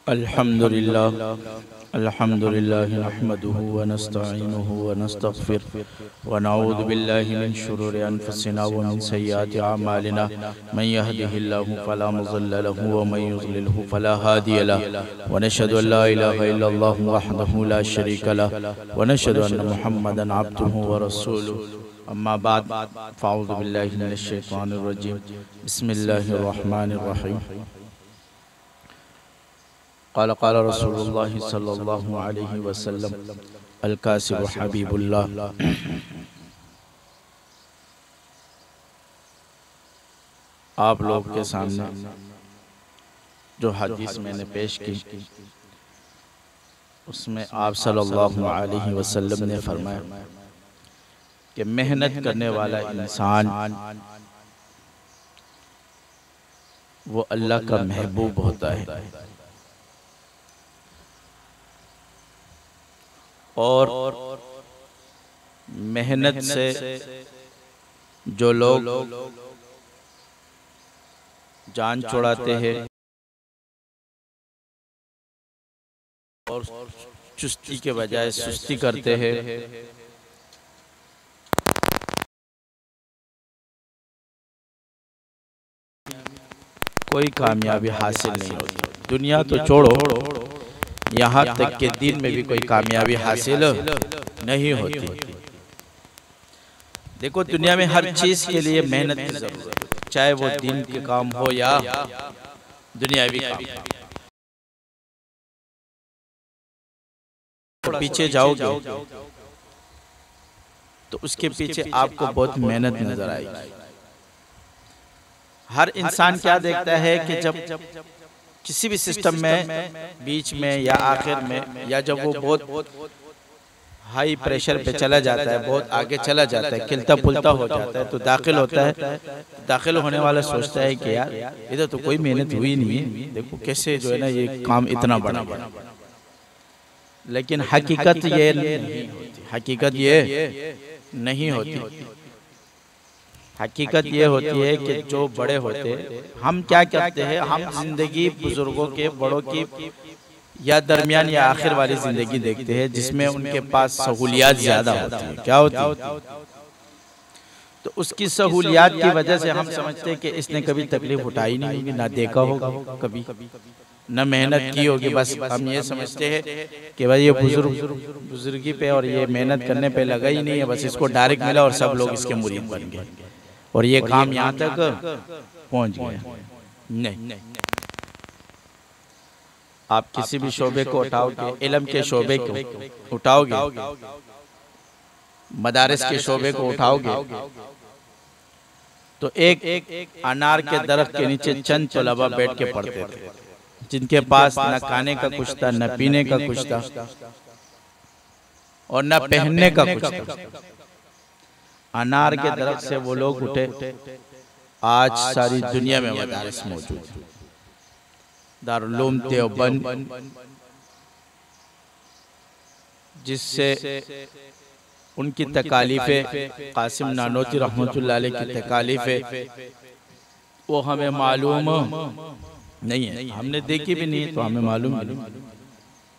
अल्हम्दुलिल्लाह अल्हम्दुलिल्लाह नहमदुहु व नस्तईनुहु व नस्तगफिरुहु व नऊज़ु बिल्लाहि मिन शुरूरि अनफुसिना व मिन सय्यिआति अअमालिना मन यहदिहिल्लाहु फला मुज़िल्ल लहु व मन युज़लिलहु फला हादिय लहु व नशहदु अन ला इलाहा इल्लल्लाहु वहदहु ला शरीका लहु व नशहदु अन्न मुहम्मदन अब्दुहु व रसूलुहु अम्मा बाद फ़अऊज़ु बिल्लाहि मिनश शैतानिर रजीम बिस्मिल्लाहिर रहमानिर रहीम क़ाल क़ाल रसूलुल्लाहि सल्लल्लाहु अलैहि वसल्लम अल-कासिबु हबीबुल्लाह। आप लोग के सामने जो हदीस मैंने पेश की उसमें आप सल्लल्लाहु अलैहि वसल्लम ने फरमाया कि मेहनत करने वाला इंसान वो अल्लाह का महबूब होता है और मेहनत से जो लोग जान छुड़ाते हैं और चुस्ती के बजाय सुस्ती करते हैं, कोई कामयाबी हासिल नहीं होती। दुनिया तो छोड़ो, यहाँ तक के दिन में भी कोई कामयाबी हासिल नहीं होती। देखो, दुनिया में हर चीज के लिए मेहनत की जरूरत है, चाहे वो दिन के काम हो या दुनियावी काम। पीछे जाओगे तो उसके पीछे आपको बहुत मेहनत नजर आएगी। हर इंसान क्या देखता है कि जब किसी भी सिस्टम में बीच में या आखिर में या जब वो बहुत हाई प्रेशर पे चला जाता है, बहुत आगे चला जाता है, खिलता पुलता हो जाता है, तो दाखिल होता है। दाखिल होने वाला सोचता है कि यार इधर तो कोई मेहनत हुई नहीं है, देखो कैसे जो है ना ये काम इतना बड़ा। लेकिन हकीकत ये नहीं होती, हकीकत ये नहीं होती। हकीकत ये होती है कि जो बड़े होते हम क्या करते हैं, हम जिंदगी बुजुर्गों के बड़ों की या दरमियान या आखिर वाली जिंदगी देखते हैं जिसमें उनके पास सहूलियात ज्यादा होती है। क्या होती है? तो उसकी सहूलियात की वजह से हम समझते हैं कि इसने कभी तकलीफ उठाई नहीं होगी, ना देखा होगा कभी, न मेहनत की होगी। बस हम ये समझते हैं कि भाई ये बुजुर्गी पे और ये मेहनत करने पे लगा ही नहीं है, बस इसको डायरेक्ट मिला और सब लोग इसके मुरीद बन गए और ये काम यहाँ तक पहुँच गया। नहीं, आप किसी भी शोबे को उठाओगे, इल्म के शोबे को उठाओगे, मदारिस के शोबे को उठाओगे, तो एक अनार के दरख्त के नीचे चंद तलबा बैठ के पढ़ते थे जिनके पास न खाने का कुछ था, न पीने का कुछ था और न पहनने का कुछ था। अनार के दरख्त से वो लोग उठे। आज सारी दुनिया में मदारिस मौजूद है, दारुल उलूम देवबंद, जिससे उनकी तकालीफें, कासिम नानोती रहमतुल्लाह अलैह की तकालीफें वो हमें मालूम नहीं है, हमने देखी भी नहीं तो हमें मालूम नहीं।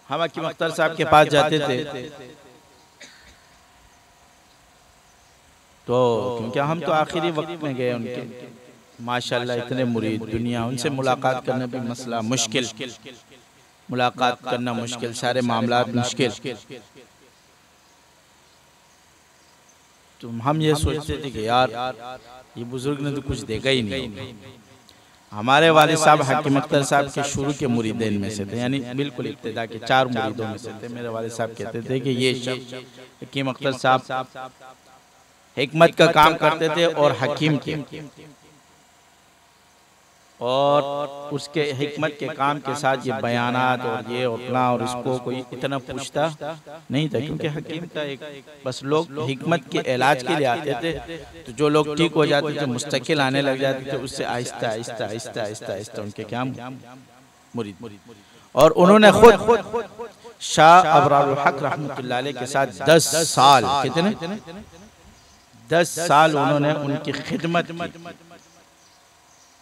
हम हकीम अख्तर साहब के पास जाते थे तो क्योंकि हम तो आखिरी वक्त में गए उनके, माशाल्लाह इतने मुरीद, दुनिया, उनसे मुलाकात करना भी मसला मुश्किल, मुलाकात करना मुश्किल, सारे मामलात मुश्किल। तो हम ये सोचते थे कि यार ये बुजुर्ग ने तो कुछ देखा ही नहीं। हमारे वालिद साहब हकीम अख्तर साहब के शुरू के मुरीदीन में से थे, यानी बिल्कुल इब्तिदा के 4 मुरीदों में से थे। मेरे वालिद साहब कहते थे कि ये शख्स हकीम अख्तर साहब हिकमत का काम करते थे और हकीम के, और उसके हिकमत के काम के साथ ये बयानात और ये उतना और इसको कोई इतना पूछता नहीं था, क्योंकि हकीम का एक बस लोग हिकमत के इलाज के लिए आते थे। तो जो लोग ठीक हो जाते थे, मुस्तकिल आने लग जाते थे, उससे आहिस्ता आहिस्ता आहिस्ता आहिस्ता आहिस्ता उनके क्या मुरीद। और उन्होंने खुद शाह अबरारुल हक रहमतुल्लाह अलैह के साथ 10 साल, कितने 10 साल उन्होंने उनकी खिदमत की।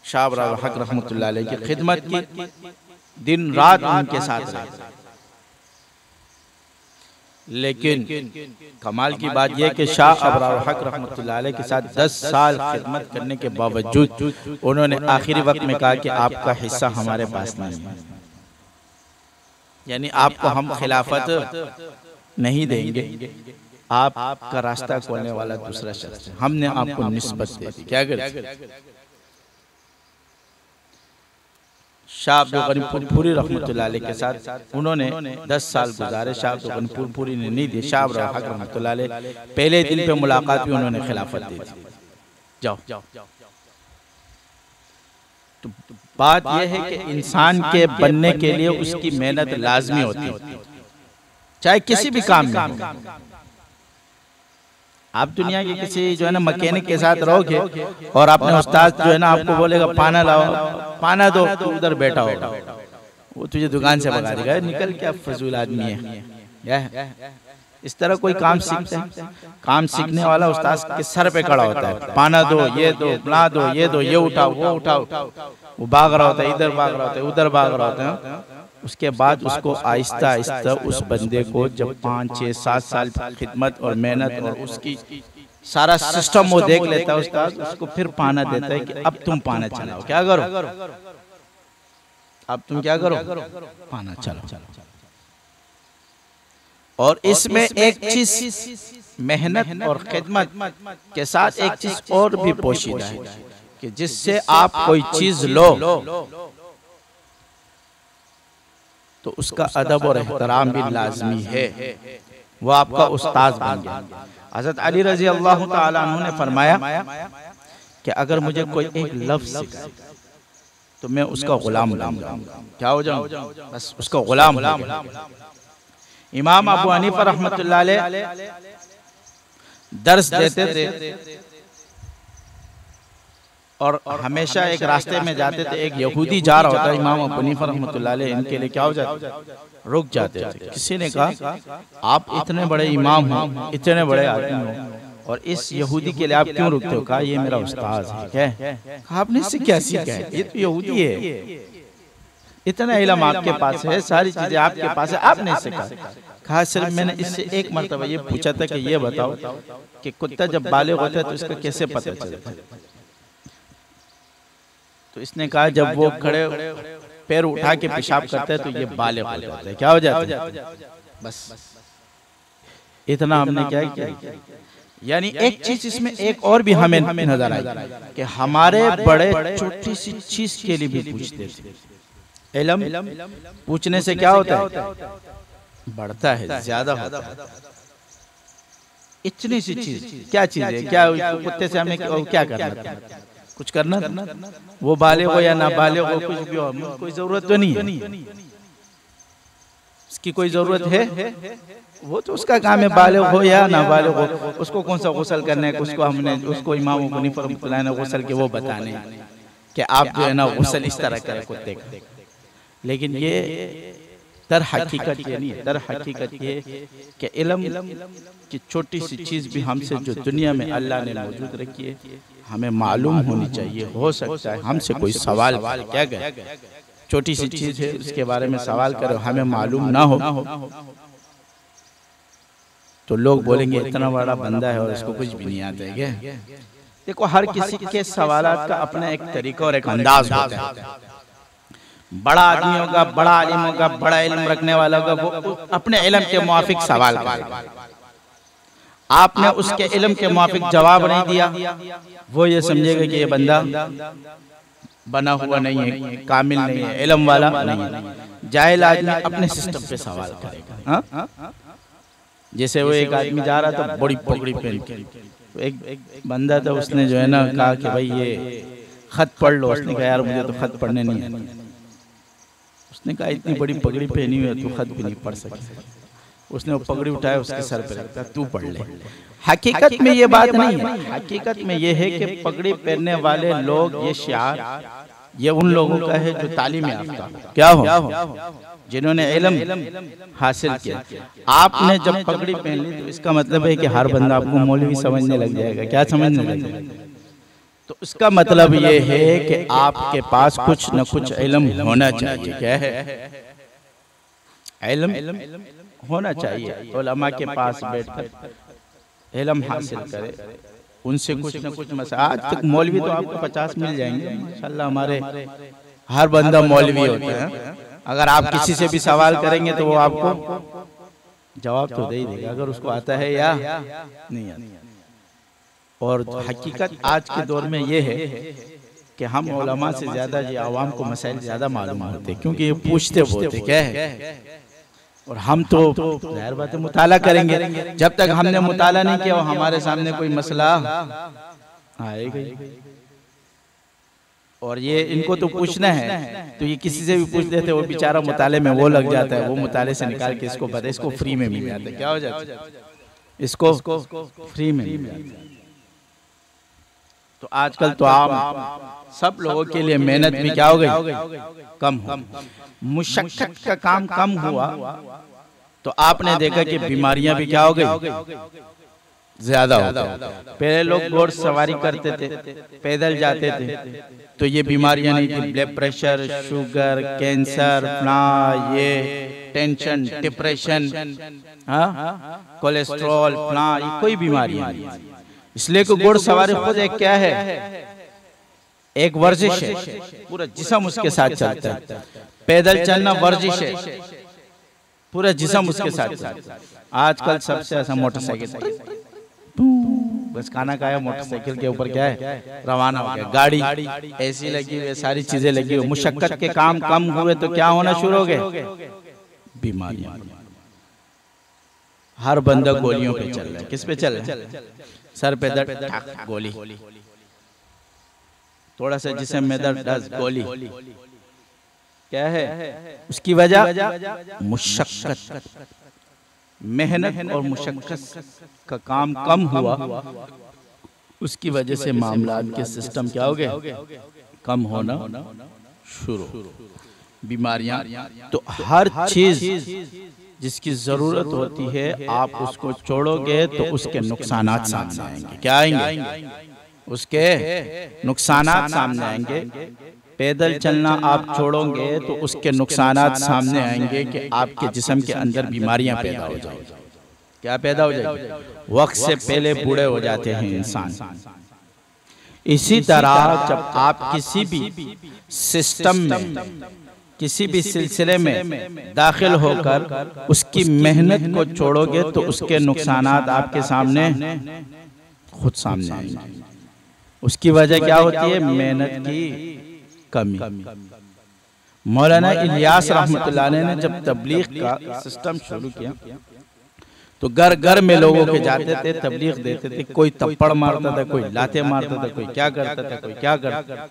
शाह अबरारुल हक रहमतुल्लाह अलैह की खिदमत की दिन रात उनके साथ रहे। लेकिन कमाल की बात यह कि शाह अबरार हक रहमतुल्लाह अलैह के साथ 10 साल खिदमत करने के बावजूद उन्होंने आखिरी वक्त में कहा कि आपका हिस्सा हमारे पास नहीं है, यानी आपको हम खिलाफत नहीं देंगे, आपका रास्ता खोलने वाला दूसरा शख्स है, हमने आपको निस्बत दे दी। क्या करें? शाह अब्दुल गनी पुरपुरी रहमतुल्लाह अलैह के साथ उन्होंने 10 साल गुजारे। शाह अब्दुल गनी पुरपुरी ने नहीं दी, शाह अबरार हक रहमतुल्लाह अलैह पहले दिन पे मुलाकात में उन्होंने खिलाफत दी थी। जाओ। तो बात यह है कि इंसान के बनने के लिए उसकी मेहनत लाजमी होती है, चाहे किसी भी काम में। आप दुनिया के किसी जो है ना मैकेनिक के साथ रहोगे और अपने उस्ताद जो है ना आपको बोलेगा पाना लाओ, पाना दो, तो उधर बैठा होगा, वो तुझे दुकान से भगा देगा, निकल क्या फजूल आदमी है। इस तरह कोई काम सीखते हैं, काम सीखने वाला उस्ताद के सर पे खड़ा होता है, पाना दो, ये दो, बना दो, ये दो, ये उठाओ, वो उठाओ, वो भाग रहा होता है, इधर भाग रहा होता है, उधर भाग रहा होता है। उसके बाद उसको आहिस्ता आहिस्ता उस बंदे को जब 5, 6, 7 साल खिदमत और मेहनत और उसकी सारा सिस्टम वो देख लेता है उस्ताद, उसको फिर पाना देता है कि अब तुम पाना चलाओ। क्या करो? अब तुम क्या करो? पाना चलाओ। और इसमें एक चीज मेहनत और खिदमत के साथ एक चीज और भी पोशीदा है कि जिससे आप कोई चीज लो तो उसका अदब और एहतराम भी लाजमी है। वो आपका उस्ताद बन गया। हज़रत अली रज़ी अल्लाह ताला अन्हु ने फरमाया कि अगर मुझे कोई एक लफ्ज़ सिखाए तो मैं उसका गुलाम बन जाऊंगा। क्या हो जाऊं? बस उसका गुलाम हो जाऊंगा। इमाम अबू हनीफा रहमतुल्लाह अलैह दर्स देते थे और हमेशा एक रास्ते में जाते थे, एक यहूदी जा रहा होता है, इमाम अबू हनीफा रहमतुल्लाह अलैह इनके लिए क्या हो जाते, रुक जाते थे। किसी ने कहा आप इतने बड़े इमाम हो, इतने बड़े आदमी हो, और इस यहूदी के लिए आप क्यों रुकते हो? कहा ये मेरा उस्ताद है। क्या आपने इससे क्या सीखा है? ये तो यहूदी है, इतना इल्म आपके पास है, सारी चीजें आपके पास है, आपने इससे कहा सिर्फ मैंने इससे एक मरतबा ये पूछा था कि ये बताओ कि कुत्ता जब बालिग होता है तो इसका कैसे पता चलता है? तो इसने कहा जब वो खड़े पैर उठा के पेशाब करता है तो ये बालिग हो जाता है। क्या हो जाता है? बस इतना हमने क्या किया। यानी एक चीज इसमें एक और भी हमें नजर आई कि हमारे बड़े छोटी सी चीज के लिए भी पूछते थे। इल्म पूछने से क्या होता है? बढ़ता है, ज्यादा होता है। इतनी सी चीज, क्या चीज है? क्या कुत्ते से हमें क्या करना था? कुछ करना था? वो बालिग हो या ना बालिग हो, कुछ भी हो, कोई जरूरत तो नहीं है। इसकी कोई जरूरत है? वो तो उसका काम है, बालिग हो या ना बालिग हो, उसको कौन सा गुस्ल करना है, उसको इमाम अबू हनीफा रहमतुल्लाह अलैह ने गुस्ल के वो बताने कि आप जो है ना गुस्ल इस तरह करें कुत्ते का। लेकिन ये दर हकीकत ये नहीं है। दर हकीकत ये कि इल्म की छोटी सी चीज़ भी हमसे जो दुनिया में अल्लाह ने मौजूद रखी है हमें मालूम होनी चाहिए। हो सकता है हमसे कोई सवाल क्या गया, छोटी सी चीज़ है उसके बारे में सवाल करो, हमें मालूम ना हो तो लोग बोलेंगे इतना बड़ा बंदा है और इसको कुछ भी नहीं आता है। क्या देखो, हर किसी के सवालात का अपना एक तरीका और एक अंदाज होता है। बड़ा आदमी होगा, बड़ा आलिम होगा, बड़ा इल्म रखने वाला होगा, वो अपने इल्म के मुआफिक सवाल करेगा। आपने उसके इल्म के मुआफिक जवाब नहीं दिया, वो ये समझेगा कि ये बंदा बना हुआ नहीं है, कामिल नहीं है, इल्म वाला नहीं है। जाहिल आदमी अपने सिस्टम पे सवाल करेगा। जैसे वो एक आदमी जा रहा था बड़ी पगड़ी पहन के, तो एक बंदा था, उसने जो है ना कहा कि भाई ये खत पढ़ लो। उसने कहा यार मुझे तो खत पढ़ने नहीं है। उसने कहा इतनी बड़ी पगड़ी पहनी हुई है तू खत भी नहीं पढ़ सके। उसने वो पगड़ी उठाया, उसके सर पे रखा, तू पढ़ ले। हकीकत में ये बात नहीं है। हकीकत में ये है कि पगड़ी पहनने वाले लोग, ये शिआर ये उन लोगों का है जो तालीम याफ्ता क्या हो, जिन्होंने इल्म हासिल किया। आपने जब पगड़ी पहन ली तो इसका मतलब है कि हर बंदा आपको मौलवी समझने लग जाएगा। क्या समझने लग जाएगा? तो उसका मतलब ये है कि आपके पास कुछ न कुछ इल्म होना चाहिए। क्या है? इल्म होना चाहिए। उलमा के पास बैठकर इल्म हासिल करे, उनसे कुछ न कुछ मसला। आज तक मौलवी तो आपको 50 मिल जाएंगे माशाल्लाह। हमारे हर बंदा मौलवी होता है। अगर आप किसी से भी सवाल करेंगे तो वो आपको जवाब तो दे ही देगा, अगर उसको आता है या नहीं आता। और हकीकत आज के दौर में ये है कि हम उलमा से ज्यादा ये आवाम को मसाइल ज्यादा मालूम होते हैं, क्योंकि ये पूछते बोलते क्या है। और हम तो जाहिर बात है मुताला करेंगे। जब तक हमने मुताला नहीं किया हमारे सामने कोई मसला आएगा। और ये इनको तो पूछना है, तो ये किसी से भी पूछ लेते, वो बेचारा मुताले में वो लग जाता है, वो मुताले से निकाल के इसको पता है, इसको फ्री में मिल जाता है। क्या हो जाता है? इसको फ्री में मिल जाता है। तो आजकल तो आप सब लोगों के लिए मेहनत भी क्या हो गई? कम हो। मुशक्कत का काम कम हुआ तो आपने देखा कि बीमारियां भी क्या हो गई? ज्यादा हो गई। पहले लोग घोड़ सवारी करते थे, पैदल जाते थे, तो ये बीमारियां नहीं थी। ब्लड प्रेशर, शुगर, कैंसर, ये टेंशन, डिप्रेशन, कोलेस्ट्रॉल, ये कोई बीमारियां नहीं। इसलिए कि घोड़ सवारी खुद एक क्या है? एक वर्जिश है, पूरा जिस्म उसके साथ चलता है। पैदल चलना वर्जिश है, पूरा जिस्म उसके साथ चलता है। आजकल सबसे ऐसा मोटरसाइकिल, बस खाना खाया, मोटरसाइकिल के ऊपर क्या है? रवाना हो गया। गाड़ी ऐसी लगी हुई, सारी चीजें लगी हुई। मुशक्कत के काम कम हुए तो क्या होना शुरू हो गए? बीमारियां। हर बंदा गोलियों पे चल रहा है। किस पे चल रहा है? सर पे दर्द, गोली। थोड़ा सा जिस्म में दर्द, गोली। क्या है उसकी वजह? मुशक्कत, मेहनत और मुशक्कत का काम कम हुआ, उसकी वजह से मामलात के सिस्टम क्या हो गए? कम होना शुरू। बीमारियां, तो हर चीज जिसकी जरूरत होती है आप उसको छोड़ोगे तो उसके नुकसानात सामने आएंगे। क्या आएंगे? उसके नुकसानात सामने आएंगे। पैदल चलना आप छोड़ोगे तो उसके नुकसानात सामने आएंगे कि आपके जिस्म के अंदर बीमारियां पैदा हो जाएंगी। क्या पैदा हो जाएगी? वक्त से पहले बूढ़े हो जाते हैं इंसान। इसी तरह जब आप किसी भी सिस्टम में, किसी भी सिलसिले में दाखिल होकर उसकी मेहनत को छोड़ोगे तो उसके नुकसानात आपके सामने खुद सामने आएंगे। उसकी वजह क्या होती है? मेहनत की कमी। मौलाना इलियास रहमतुल्लाह अलैह ने जब तबलीग का सिस्टम शुरू किया तो घर घर में लोगों के जाते थे, तबलीग देते थे। कोई थप्पड़ मारता था, कोई लाते मारता था, कोई क्या करता था, कोई क्या करता,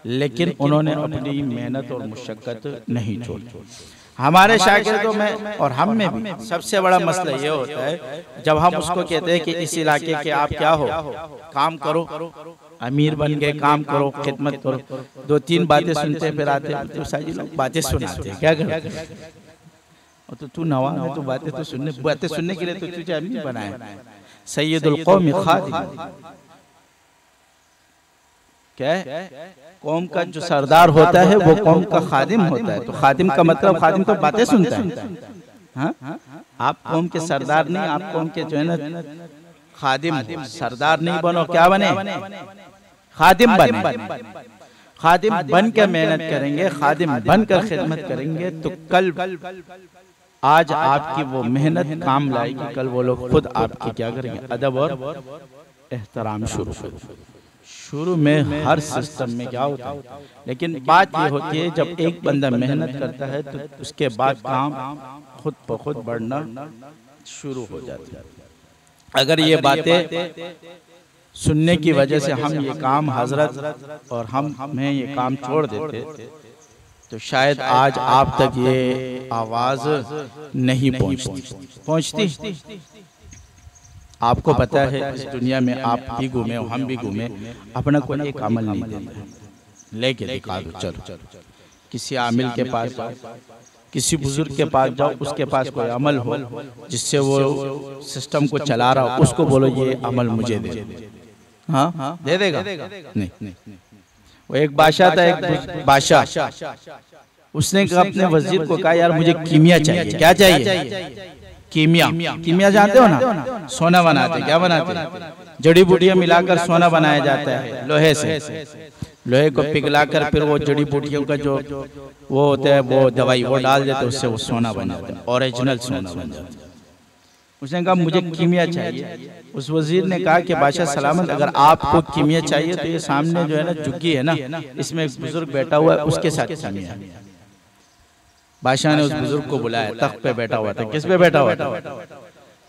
लेकिन उन्होंने अपनी मेहनत और मुशक्कत नहीं छोड़ी। हमारे शागिर्दों में और हम में भी सबसे बड़ा मसला ये होता है, जब हम उसको कहते हैं कि इस इलाके के आप क्या हो, काम करो, अमीर बन गए, काम करो, खिदमत करो, 2-3 बातें सुनते फिर आते, तो साजी लोग बातें सुनाते, क्या करते? तो तू नवाब है, तो बातें सुनने के लिए तो तुझे अमीर बनाया। सैयदुल कौम खादिम, क्या है? कौम का जो सरदार होता है वो कौम का खादिम होता है। तो खादिम का मतलब, खादिम तो बातें सुनता है। हाँ? आप कौम के सरदार नहीं, आप कौम के जो है ना खादिम, सरदार नहीं बनो, क्या बने? खादिम बने। खादिम बनकर मेहनत करेंगे, खादिम बनकर खिदमत करेंगे तो कल आज आपकी वो मेहनत काम लाएगी, कल वो लोग खुद आपकी क्या करेंगे? अदब और एहतराम शुरू करेंगे। शुरू में हर सिस्टम में क्या होता है, लेकिन बात ये होती है जब एक बंदा मेहनत करता है तो उसके बाद काम खुद ब खुद बढ़ना शुरू हो जाता है। अगर ये बातें सुनने की वजह से हम ये काम हजरत और हमें ये काम छोड़ देते तो शायद आज आप तक ये आवाज नहीं पहुंचती। आपको पता है इस दुनिया में आप भी घूमे, हम भी घूमे, अपना कोई एक अमल नहीं देते, लेके दिखा दो। चलो किसी आमिल के पास जाओ, किसी बुजुर्ग के पास जाओ, उसके पास कोई अमल हो जिससे वो सिस्टम को चला रहा हो, उसको बोलो ये अमल मुझे दे। हाँ दे देगा नहीं। वो एक बादशाह था, एक बादशाह, उसने अपने वजीर को कहा यार मुझे कीमिया चाहिए। क्या चाहिए? कीमिया। कीमिया जानते हो ना, सोना बनाते, क्या बनाते? जड़ी बूटियां मिलाकर सोना बनाया जाता है लोहे से। लोहे को पिघलाकर फिर वो जड़ी बूटियों का जो वो होता है वो दवाई वो डाल देते, उससे वो सोना बन जाता है, ओरिजिनल सोना बन जाता है। उसने कहा मुझे कीमिया चाहिए। उस वजीर ने कहा कि बादशाह सलामत, अगर आपको कीमिया चाहिए तो ये सामने जो है ना झुग्गी है ना, इसमें एक बुजुर्ग बैठा हुआ है, उसके साथ कीमिया। बादशाह ने उस बुजुर्ग को बुलाया, तख्त पे बैठा हुआ था। किस पे बैठा हुआ था?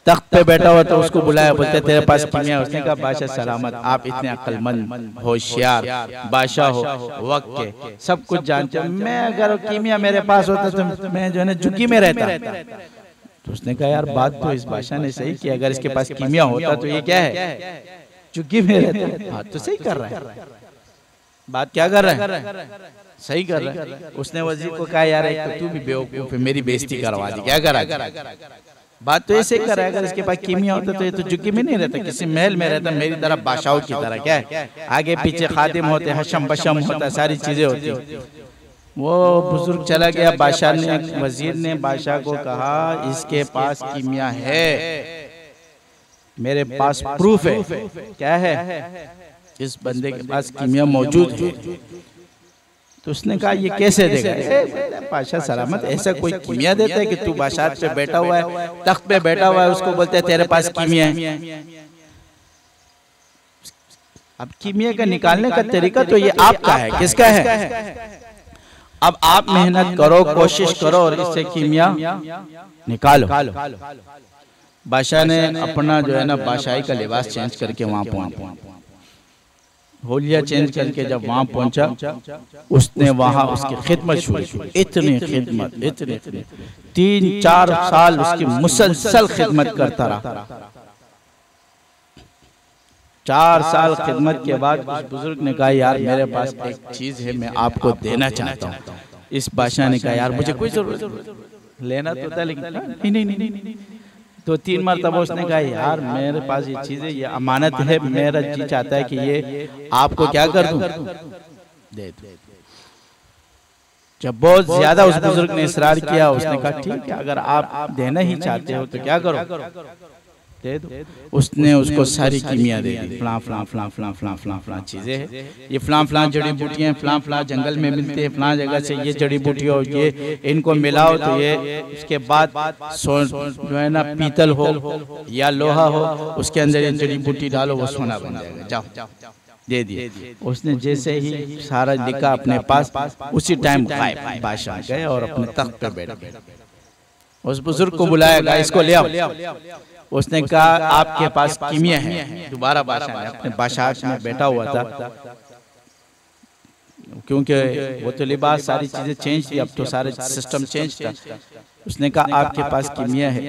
तख्त पे बैठा हुआ था। उसको बुलाया, बोलते तेरे पास कीमिया। उसने कहा बादशाह सलामत, आप इतने अक्लमंद होशियार बादशाह हो, वक्त के सब कुछ जानते हो, मैं अगर कीमिया मेरे पास होता तो मैं जो है ना झुग्गी में रहता। तो उसने कहा यार बात तो इस बादशाह ने सही की, अगर इसके पास कीमिया होता तो ये क्या है? झुग्गी में रहता। बात तो सही कर रहा है। बात क्या कर रहा है? सही कर रहा है। उसने वजीर को कहा यार एक तो तू भी बेवकूफ है, मेरी बेइज्जती करवा दी। क्या करा? बात तो ऐसे कर रहा है, अगर इसके पास कीमिया होता तो ये तो झुग्गी में नहीं रहता, किसी महल में रहता, मेरी तरह बादशाहों की तरह। क्या है? आगे पीछे खादिम होते, हशम बशम होता, सारी चीजें होती। वो बुजुर्ग चला गया। बादशाह ने, वजीर ने बादशाह को कहा इसके पास कीमिया है, मेरे पास प्रूफ है। क्या है? इस बंदे के पास कीमिया मौजूद है। तो उसने कहा ये कैसे देगा? बादशाह सलामत, ऐसा कोई कीमिया देता है कि तू बादशाह पे बैठा हुआ है, तख्त पे बैठा हुआ है, उसको बोलते हैं तेरे पास कीमिया है। अब कीमिया का निकालने का तरीका तो ये आपका है, किसका है? अब आप मेहनत करो, कोशिश करो और इससे कीमिया निकालो। बादशाह ने अपना जो है ना बादशाही का लिबास चेंज करके वहां पहुंचा, होलिया चेंज करके जब वहां पहुंचा, उसने वहां उसकी खिदमत शुरू की। इतनी खिदमत, इतनी 3-4 साल उसकी मुसलसल खिदमत करता रहा। 4 साल खिदमत के बाद उस बुजुर्ग ने कहा यार मेरे पास एक चीज है, मैं आपको देना चाहता हूँ। इस बादशाह ने कहा यार मुझे कोई जरूरत, लेना तो था लेकिन नहीं। तो 3 मरतबा उसने कहा यार मेरे पास ये चीज है, ये अमानत है, मेरा जी चाहता है कि ये आपको क्या कर दूं, दे दो। जब बहुत ज्यादा उस बुजुर्ग ने इसरार किया, उसने कहा ठीक है, अगर आप देना ही चाहते हो तो क्या करो, दे दो। उसने उसको सारी कीमिया दे दी, फलां चीजें हैं, ये फलां जड़ी बूटियां, फलां जंगल में मिलते हैं, फलां जगह से ये जड़ी बूटियां हो, ये इनको मिलाओ तो ये, उसके बाद जो है ना पीतल हो या लोहा हो, उसके अंदर ये जड़ी बूटी डालो, वो सोना बन जाएगा, जाओ दे दिए। उसने जैसे ही सारा लिखा अपने पास, उसी टाइम गायब। बादशाह गए और अपने तख्त पे बैठ गए। उस बुजुर्ग को बुलाया गया, इसको ले आओ। उसने कहा आपके पास कीमिया है। दोबारा बादशाह ने, अपने बादशाह में बैठा हुआ था, क्योंकि वो तो लिबास सारी चीजें चेंज थी, अब तो सारे सिस्टम चेंज था। उसने कहा आपके पास कीमिया है।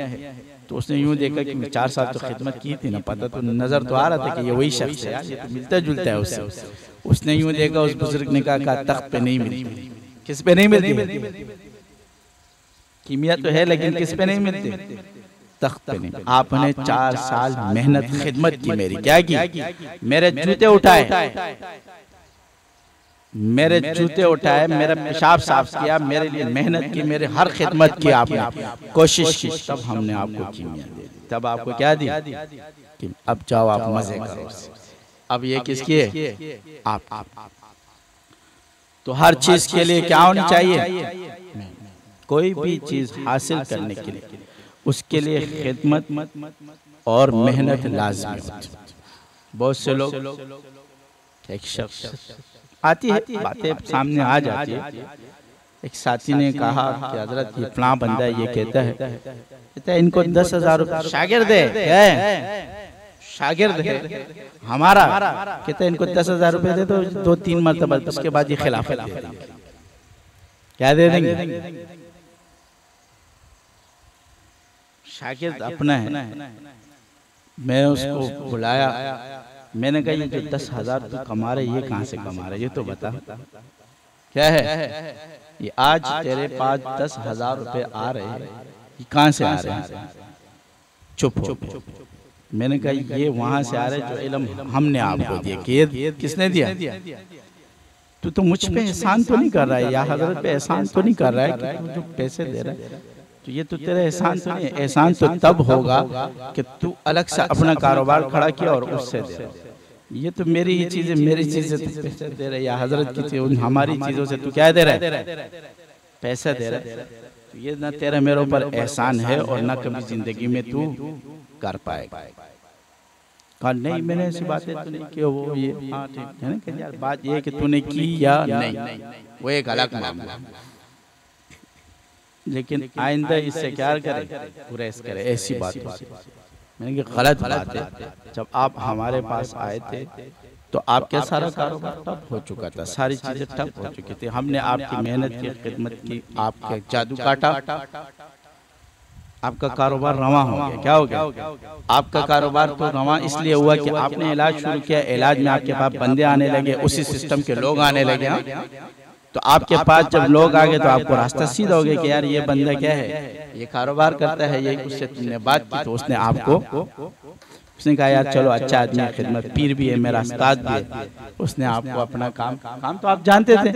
तो उसने यूं देखा कि मैं 4 साल तो खिदमत की थी ना, पता तो नजर तो आ रहा था कि ये वही शख्स है, यार ये तो मिलता जुलता है उससे। उसने यूं देखा, उस बुजुर्ग ने कहा तख्त पे नहीं मिलती। किस पे नहीं मिलती? कीमिया तो है लेकिन किस पे नहीं मिलती? तख्त पे नहीं। आपने 4 साल मेहनत खिदमत की मेरी, क्या की? मेरे जूते उठाए, मेरे जूते उठाए, मेरा पेशाब साफ किया, मेरे लिए मेहनत की, मेरे हर खिदमत की, आपने कोशिश की, तब हमने आपको कीमिया दी। तब आपको क्या दी? अब जाओ आप मजे करो। अब ये किसकी है? आप। तो हर चीज के लिए क्या होनी चाहिए? कोई भी चीज हासिल करने के लिए उसके लिए खिदमत और मेहनत लाज़मी होती। बहुत से लोग, एक शख्स आती है, बातें सामने आ जाती है। एक साथी ने कहा कि हजरत ये फलां बंदा ये कहता है इनको 10,000 रुपये, शागिर्द है, शागिर्द है हमारा, कहता है इनको 10,000 रुपये दे दो, 2-3 मरतबा, उसके बाद ये खिलाफत दे देंगे। क्या दे देंगे? शागिर्द अपना है। मैं उसको बुलाया, मैंने कहा ये जो 10,000 तू कमा रहे, ये कहाँ से कमा रहे, ये तो बता क्या है? ये आज तेरे पास 10,000 रुपए आ रहे हैं, ये कहाँ से आ रहे हैं? चुप हो, मैंने कहा ये वहां से आ रहे जो इल्म हमने आपको दिया कि ये किसने दिया? तो मुझ पे एहसान तो नहीं कर रहा है, या हजरत पे एहसान तो नहीं कर रहा है कि तू जो पैसे दे रहा है, तो ये तो तेरा एहसान तो नहीं है। एहसान तो तब होगा कि तू अलग से अपना कारोबार खड़ा किया और उससे दे रहा है। ये तो मेरी ही चीजें, मेरी चीजें तू पैसे दे रहा है, या हजरत की चीज हमारी चीजों से तू क्या दे रहा है? पैसा दे रहा है। तो ये ना तेरा मेरे ऊपर एहसान है और ना कभी जिंदगी में तू कर पाएगा। कहा नहीं मैंने ऐसी बातें तो नहीं की, वो ये हाँ ठीक है ना कि यार बात ये है कि तूने की या नहीं, वो एक अलग मामला, लेकिन आइंदा इससे क्या करे, गुरेज करे ऐसी बात। मैंने कहा गलत बात है। जब आप हमारे पास आए थे तो आपका सारा कारोबार ठप हो चुका था, सारी चीजें ठप हो चुकी थी। हमने आपकी मेहनत की, खिदमत की, आपके जादू काटा, आपका कारोबार रवा हो गया। क्या हो गया? आपका कारोबार तो रवा इसलिए हुआ कि आपने इलाज शुरू किया, इलाज में आपके पास बंदे आने लगे, उसी सिस्टम के लोग आने लगे। तो आपके पास जब लोग आ गए तो आपको रास्ता सीधा हो गया कि यार ये बंदा क्या है, ये कारोबार करता है, ये उससे तुमने बात की तो उसने आपको, उसने कहा यार चलो अच्छा आदमी है, खिदमत पीर भी है, मेरा उस्ताद भी है, उसने आपको अपना काम तो आप जानते थे,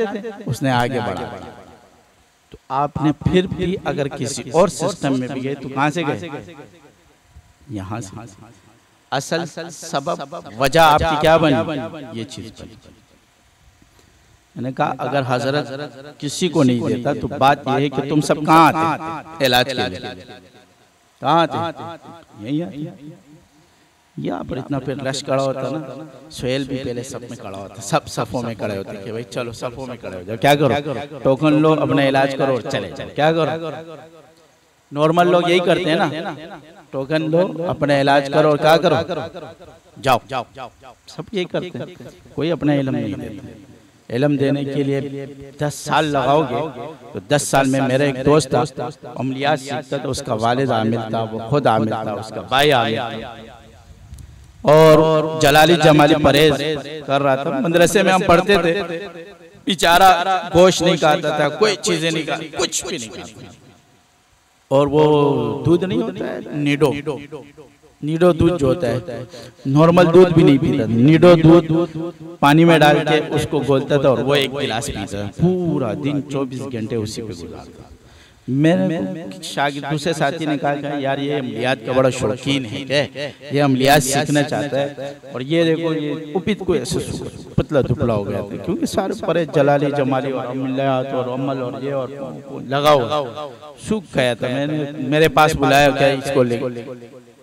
उसने आगे बढ़ा। तो आपने फिर भी अगर किसी और सिस्टम में भी गए तो कहां से गए? यहां से। असल सबब वजह आपकी क्या बनी? ये चीज बनी। मैंने कहा अगर हजरत किसी को नहीं देता तो बात यह है कि तुम सब कहाँ आते इलाज के लिए? कहाँ आते? यही यहाँ पर इतना फिर रश खड़ा होता ना, सोहेल भी पहले सब में खड़ा होता, सब सफों में खड़े होते कि भाई चलो सफों में खड़े हो जाओ, क्या करो टोकन लो, अपना इलाज करो और चले चले। क्या करो? नॉर्मल लोग यही करते हैं ना, टोकन लो, अपना इलाज करो और क्या करो, जाओ। सब यही करते हैं, कोई अपना इल्म नहीं देता। इल्म देने के लिए 10 साल लगाओगे तो 10 साल में मेरा एक दोस्त था, अमलियात सीखता था, उसका वालिद आमिल था, वो खुद आमिल था, उसका भाई आमिल था, और जलाली जमाली परहेज कर रहा था। मदरसे में हम पढ़ते थे, बेचारा गोश्त नहीं खाता था, कोई चीजें नहीं खाती, कुछ भी नहीं खाता। और वो दूध नहीं होता है नीडो दूध जो होता है, नॉर्मल दूध भी नहीं पीता, नीडो दूध पानी में डाल के उसको घोलता था और वो एक गिलास पीता था, पूरा दिन 24 घंटे उसी पे गुजारता। मेरे शागिर्द दूसरे साथी ने कहा यार ये अमलियात का बड़ा शौकीन है, क्या ये अमलियात सीखना चाहता है, और ये देखो ये उपित को ऐसे पतला दुबला हो गया था, क्योंकि सारे परे जलाली जमाली और अमलियात और अमल और ये और लगाओ सूख गया था। मैंने मेरे पास बुलाया, क्या इसको ले,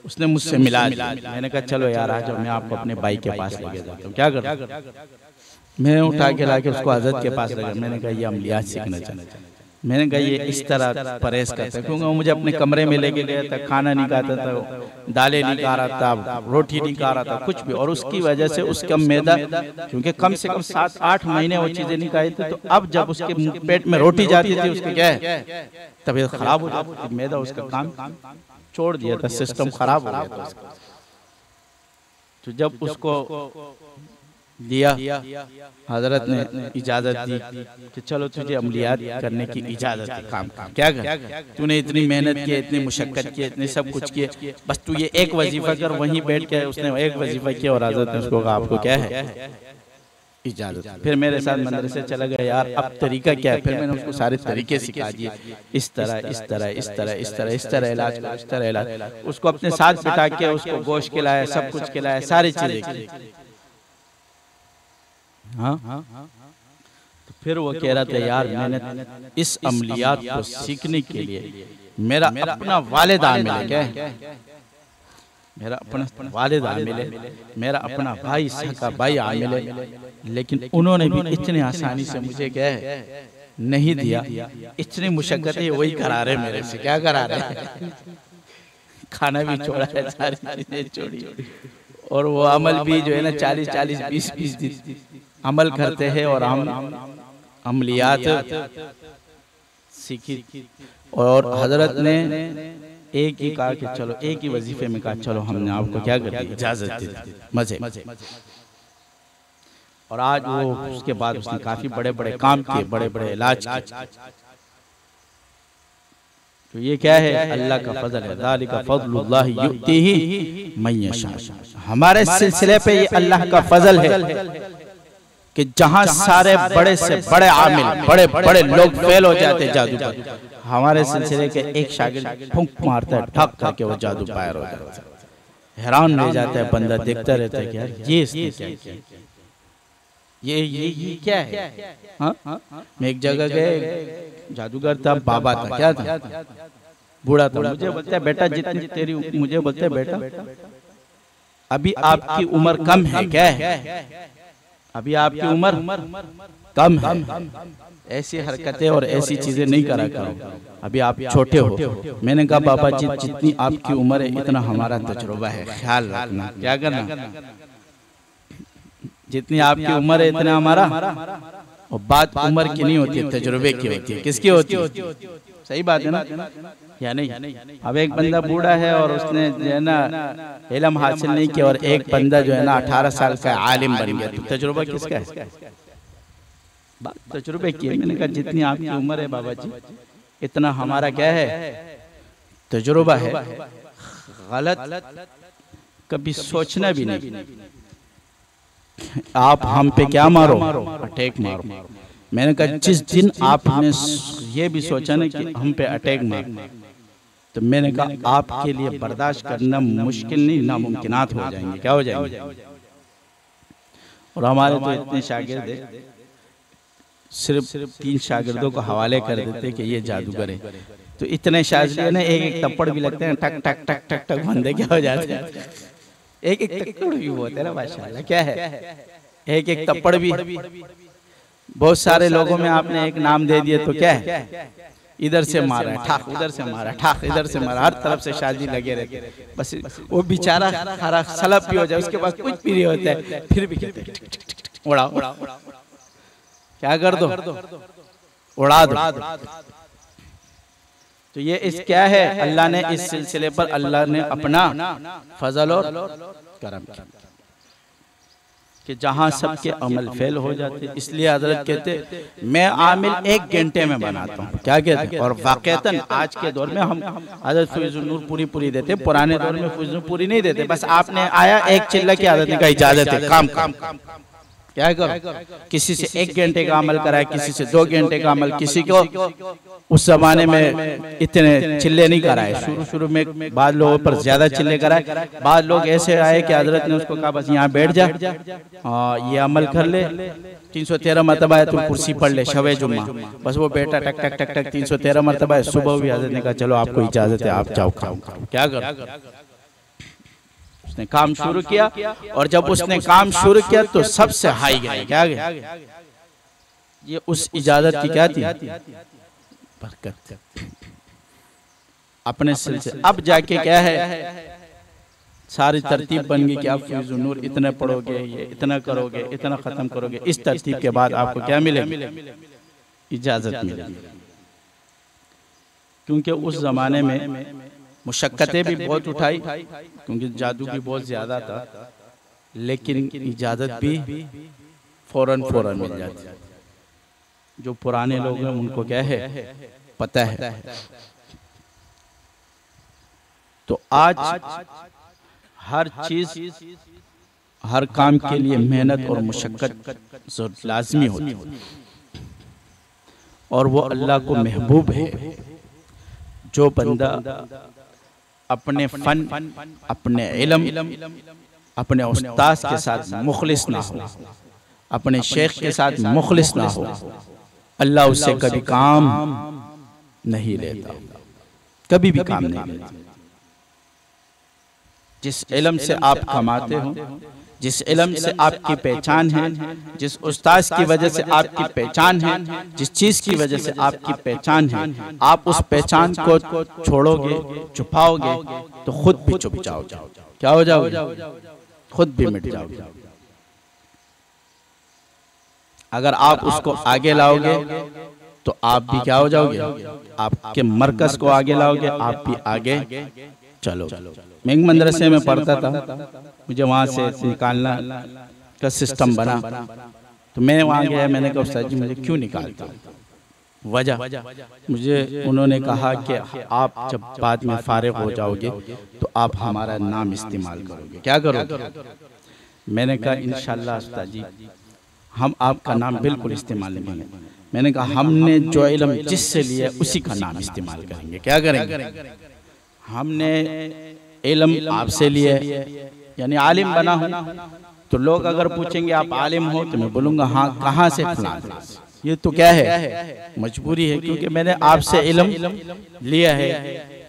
उसने मुझसे मिला। मैंने कहा चलो यार आ जाओ, मैं आपको अपने भाई के पास लेके जाता हूँ। क्या कर, मैं उठा के लाके उसको हजरत के पास लगा। मैंने कहा ये अमलियात सीखना चाहता है। मैंने कहा ये इस तरह परहेज करता है, क्योंकि वो मुझे अपने कमरे में लेके गया था, खाना नहीं खाता था, दालें नहीं खा रहा था, रोटी नहीं खा रहा था, कुछ भी। और उसकी वजह से उसका मैदा, क्योंकि कम से कम 7-8 महीने वो चीजें नहीं खाई थी, तो अब जब उसके पेट में रोटी जाती थी उसकी क्या है तबीयत खराब हो जाती थी, मैदा उसका काम छोड़ दिया था, सिस्टम खराब हो गया था उसका। तो जब उसको दिया, हजरत ने इजाजत दी कि चलो तुझे अमलियात करने की इजाजत है, काम क्या कर, तूने इतनी मेहनत की, इतनी मुशक्कत की, इतने सब कुछ किए, बस तू ये एक वजीफा कर। वहीं बैठ के उसने एक वजीफा किया और हजरत ने उसको कहा आपको क्या है इजाजत। फिर मेरे साथ मदरसे चला गया, यार अब तरीका क्या है। फिर मैंने उसको सारे तरीके सिखा दिए, इस तरह इस तरह इस तरह इस तरह इस तरह इलाज करो, इस तरह इलाज। उसको अपने साथ बिठा के उसको गोश्त खिलाया, सब कुछ खिलाया, सारी चीजें की। हाँ, तो फिर वो कह रहा था यार मैंने इस अमलियात को सीखने के लिए मेरा अपना वालिद आमिल है, क्या मेरा अपना वालिद आमिल है, मेरा अपना भाई सका भाई आमिल है, लेकिन उन्होंने भी इतने आसानी से मुझे क्या है नहीं दिया। इतनी मुशक्कतें वही करा रहे मेरे से, क्या करा रहे, खाना भी छोड़ा है, सारी चीजें छोड़ी, और वो अमल भी जो है ना 40-40 20-20 दिन अमल करते हैं। और हम अमलियात सीखी, और हजरत ने एक ही कहा कि चलो एक ही वजीफे में कहा चलो हमने आपको क्या कर दी इजाजत दी, मजे। और आज वो उसके बाद उसने काफी बड़े बड़े काम किए, बड़े बड़े इलाज किए। तो ये क्या है? अल्लाह का फजल है। ज़ालिका फ़ज़लुल्लाहि युअतीही मन यशा। हमारे सिलसिले पे ये अल्लाह का फजल है कि जहां सारे बड़े से बड़े आमिल, बड़े बड़े लोग फेल हो जाते जादू पर, हमारे सिलसिले के एक शागिर्द फूंक मारता है, ठक करके वो जादू पार हो जाता है। हैरान रह जाता है बंदा, देखता रहता है कि यार ये इसने क्या किया, ये क्या है। हाँ, मैं एक जगह गए, जादूगर था, बाबा था, क्या था, बूढ़ा था। मुझे बोलता है बेटा जितनी तेरी, मुझे बोलता है बेटा अभी आपकी उम्र कम है, क्या है, अभी आपकी उम्र कम है, ऐसी हरकतें और ऐसी चीजें नहीं करा करो, अभी आप छोटे हो। मैंने कहा बाबा जी जितनी आपकी उम्र है इतना हमारा तजुर्बा है, ख्याल रखना। क्या करना? जितनी आपकी उम्र है इतना हमारा। और बात उम्र की नहीं होती है, तजुर्बे की होती है। किसकी होती है? सही बात है ना, या नहीं? अब एक बंदा बूढ़ा है और उसने जो है ना इल्म हासिल नहीं किया, और एक बंदा जो है ना 18 साल का आलिम बन गया, तो तजुर्बा किसका है? बात तजुर्बे की है। मैंने कहा जितनी आपकी उम्र है बाबा जी इतना हमारा क्या है, तजुर्बा है। गलत कभी सोचना भी नहीं। आप हम पे क्या मारो, अटैक मारो। मैंने कहा जिस दिन आपने ये भी सोचा ना कि हम पे अटैक मारो, तो मैंने कहा आपके लिए बर्दाश्त करना मुश्किल नहीं, नामुमकिनात हो जाएंगे। क्या हो जाएंगे? और हमारे तो इतने शागिर्द है, सिर्फ 3 शागिर्दों को हवाले कर देते कि ये जादूगर है। तो इतने शागिर्द ना एक थप्पड़ भी लगते हैं, टक टक टक टक टक बंदे क्या हो जाते हैं, एक थप्पड़ भी होते हैं ना माशाल्लाह। क्या है? एक थप्पड़ भी। बहुत सारे लोगों में आपने एक नाम दे दिया तो क्या है, इधर से मारा है ठाक, उधर से मारा ठाक, इधर से मारा, हर तरफ से शादी लगे रहते। बस वो बेचारा हरा सलब भी हो जाए, उसके बाद कुछ भी नहीं होता है, फिर भी कहते हैं उड़ा उड़ा, क्या कर दो, उड़ा दो। तो ये इस क्या है, अल्लाह ने इस सिलसिले पर अल्लाह ने अपना फजल और करम किया कि जहां सबके अमल फेल हो जाते। इसलिए हजरत कहते मैं आमिल 1 घंटे में बनाता हूँ। क्या कहते? और वाकईतन आज के दौर में हम हजरत फैज़ुन नूर पूरी देते, पुराने दौर में फैज़ुन पूरी नहीं देते। बस आपने आया एक चिल्ला की हजरत का इजाजत है, काम क्या करो, किसी से 1 घंटे का अमल कराए, किसी से 2 घंटे का अमल, किसी को उस जमाने में इतने चिल्ले नहीं कराए। शुरू में बाद लोगों पर ज्यादा चिल्ले कराए। बाद लोग ऐसे आए कि हजरत ने उसको कहा बस यहाँ बैठ जा, ये अमल कर ले, 313 मरतबा है, तुम कुर्सी पढ़ ले शवे जुम्मा। बस वो बेटा टक टक टक टक 313 मरतबा है। सुबह भी हजरत ने कहा चलो आपको इजाजत है, आप जाओ काम करो। क्या करो? उसने काम शुरू किया, और जब उसने काम शुरू किया तो सबसे हाई गया। क्या गया? ये उस इजाजत की क्या थी, बरकत। अपने सिलसिले अब जाके क्या है, सारी तरतीब बन गई कि आप फैज़ुन नूर इतना पढ़ोगे, ये इतना करोगे, इतना खत्म करोगे। इस तरतीब के बाद आपको क्या मिलेगी, इजाजत मिलेगी। क्योंकि उस जमाने में मुशक्कतें भी बहुत उठाई, क्योंकि जादू भी बहुत ज्यादा था, लेकिन इजाजत भी फौरन मिल जाती। जो पुराने लोग हैं उनको क्या है, पता है। तो आज हर चीज, हर काम के लिए मेहनत और मुशक्कत लाजमी होती है, और वो अल्लाह को महबूब है। जो बंदा अपने फन, अपने इल्म, अपने उस्ताद के साथ मुखलिस ना हो, अपने शेख के साथ मुखलिस ना हो, अल्लाह उससे कभी काम नहीं लेता, कभी भी काम नहीं लेता। जिस इल्म से आप कमाते हो, जिस इल्म से आपकी पहचान है, जिस उस्ताद की वजह से आपकी पहचान है, जिस चीज की वजह से आपकी पहचान है, आप उस पहचान को छोड़ोगे, छुपाओगे, तो खुद भी छुप जाओगे। क्या हो जाओगे? खुद भी मिट जाओगे। अगर आप उसको आगे लाओगे तो आप भी क्या हो जाओगे, आपके मरकज को आगे लाओगे, आप भी आगे चलो। मैं एक मदरसे में पढ़ता था, मुझे वहाँ से निकालना का सिस्टम बना, तो मैं वहाँ गया, मैंने कहा उस्ताद जी मुझे क्यों निकालते हो? वजह मुझे उन्होंने कहा कि आप जब बाद में फारिग हो जाओगे तो आप हमारा नाम इस्तेमाल करोगे, क्या करोगे? मैंने कहा इंशाअल्लाह उस्ताद जी हम आपका नाम बिल्कुल इस्तेमाल नहीं करेंगे। मैंने कहा हमने जो इल्म जिससे लिया उसी का नाम इस्तेमाल करेंगे, क्या करेंगे? हमने इल्म आपसे लिया, यानी आलिम बना हूँ, तो लोग अगर पूछेंगे आप आलिम हो तो मैं बोलूँगा हाँ, कहाँ से? फलां। ये तो क्या है, मजबूरी है, क्योंकि मैंने आपसे इल्म लिया है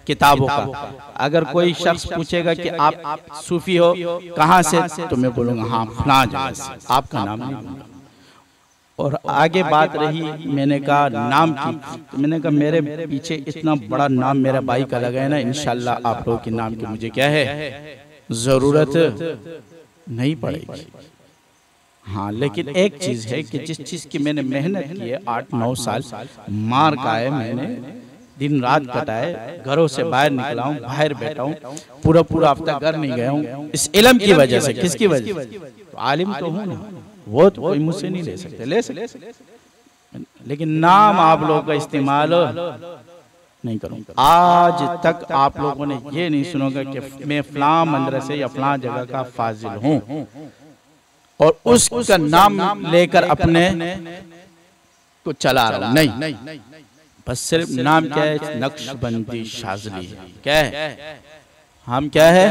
किताबों का। अगर कोई शख्स पूछेगा कि आप सूफी हो, कहाँ से, तो मैं बोलूँगा हाँ फलां जगह से, आपका नाम नहीं दूंगा। और आगे बात रही मैंने कहा नाम की, तो मैंने कहा मेरे पीछे इतना बड़ा नाम मेरा भाई का लगा है ना, इंशाल्लाह आप लोगों के नाम की मुझे क्या है जरूरत नहीं पड़ेगी। हाँ, लेकिन एक चीज है कि जिस चीज की मैंने मेहनत की है 8-9 साल, मार का है, मैंने दिन रात कटाए, घरों से बाहर निकला हूँ, बाहर बैठा हूँ, पूरा हफ्ता घर नहीं गया हूँ, इस इल्म की वजह से। किसकी वजह से? तो आलिम तो हूँ ना, वो तो कोई मुझसे नहीं ले सकते, ले सकते, लेकिन नाम आप लोगों का इस्तेमाल नहीं करूँगा। आज तक आप लोगों ने ये नहीं सुनोगा कि मैं फलां मदरसे या फलां जगह का फाजिल हूँ और उसका नाम लेकर अपने को चला रहा हूं, नहीं, बस सिर्फ नाम क्या है, नक्शबंदी शाज़ली है। क्या है? हम क्या है?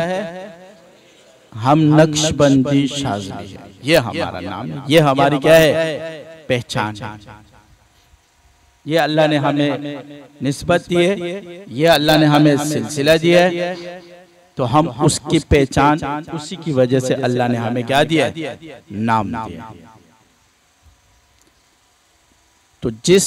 हम नक्शबंदी शाज़ली है, ये हमारा नाम है, ये हमारी क्या है पहचान है। ये अल्लाह ने हमें निस्बत दी है, ये अल्लाह ने हमें सिलसिला दिया है, तो हम उसकी पहचान, उसी की वजह से अल्लाह ने हमें क्या दिया? नाम दिया। तो जिस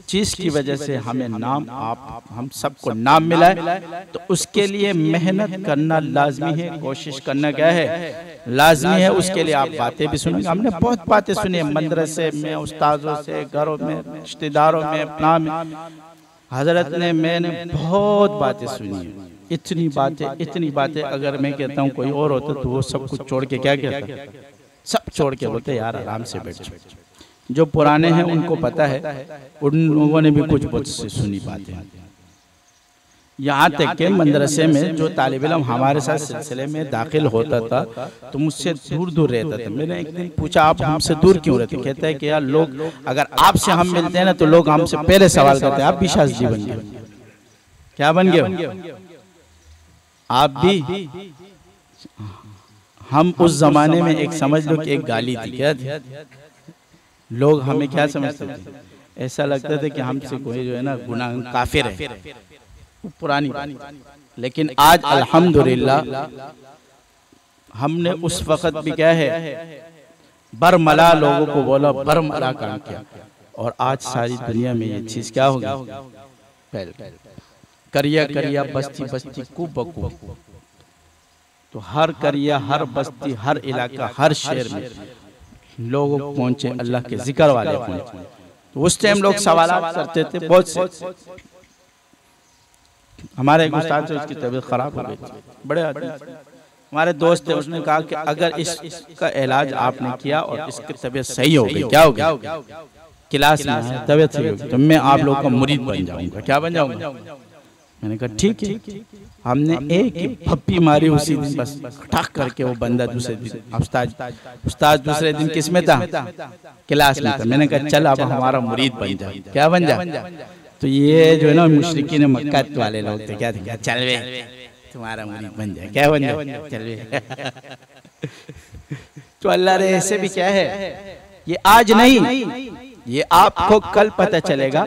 चीज की वजह से हमें नाम, आप हम सबको नाम मिला है, तो उसके लिए मेहनत करना लाजमी है, कोशिश करना क्या है लाजमी है। उसके लिए आप बातें भी सुनेंगे, हमने बहुत बातें सुनी है मदरसे में, उस्तादों से, घरों में, रिश्तेदारों में, अपना में, हजरत ने, मैंने बहुत बातें सुनी है, इतनी बातें अगर मैं कहता हूँ कोई और होता तो वो सब कुछ छोड़ के क्या कहता, सब छोड़ के बोलते यार आराम से बैठ जाओ। जो पुराने हैं उनको पता है, उन लोगों ने भी कुछ बहुत से सुनी बातें। यहाँ तक के मदरसे में जो तालिब इल्म हमारे साथ सिलसिले में दाखिल होता था तो मुझसे दूर रहता था। मैंने एक दिन पूछा आप हमसे दूर क्यों रहते? कहता है कि यार लोग अगर आपसे हम मिलते हैं ना तो लोग हमसे पहले सवाल करते हैं आप भी शाज़ली बन गए, क्या बन गए आप भी? हम उस जमाने में एक समझ लो कि एक गाली थी, क्या थी? लोग हमें क्या समझते थे? ऐसा लगता था कि हमसे कोई जो है ना गुनाह काफिर है, पुरानी बात। लेकिन आज अल्हम्दुलिल्लाह हमने उस वक्त भी क्या है बरमला लोगों को बोला, बरमला काम किया, और आज सारी दुनिया में ये चीज क्या होगी, करिया बस्ती कूब बकूब। तो हर करिया, हर बस्ती, हर इलाका, हर शहर में लोग पहुंचे, अल्लाह के जिक्र वाले पहुंचे। तो उस टाइम लोग सवाल करते थे बहुत से। हमारे एक उस्ताद से उसकी तबीयत खराब हो गई थी, बड़े आदमी, हमारे दोस्त थे, उसने कहा कि अगर इसका इलाज आपने किया और इसकी तबीयत सही हो गई, क्या हो गया, क्लास में तबीयत सही होगी तो मैं आप लोग का मुरीद बन जाऊंगा। क्या बन जाऊंगा? मैंने कहा ठीक है। हमने एक ही फप्पी मारी उसी दिन, बस ठक करके वो बंदा दूसरे दिन उस्ताद दूसरे दिन किस में था? क्लास में था। मैंने कहा चल अब हमारा मुरीद बन जा। क्या बन जा? तो ये जो है ना मुशरिकीन मक्का वाले लोग थे, क्या थे, चल वे तुम्हारा मुरीद बन जाए। क्या बन जाए? चल वे। तो अल्लाह ने ऐसे भी क्या है, ये आज नहीं, ये आपको कल पता चलेगा।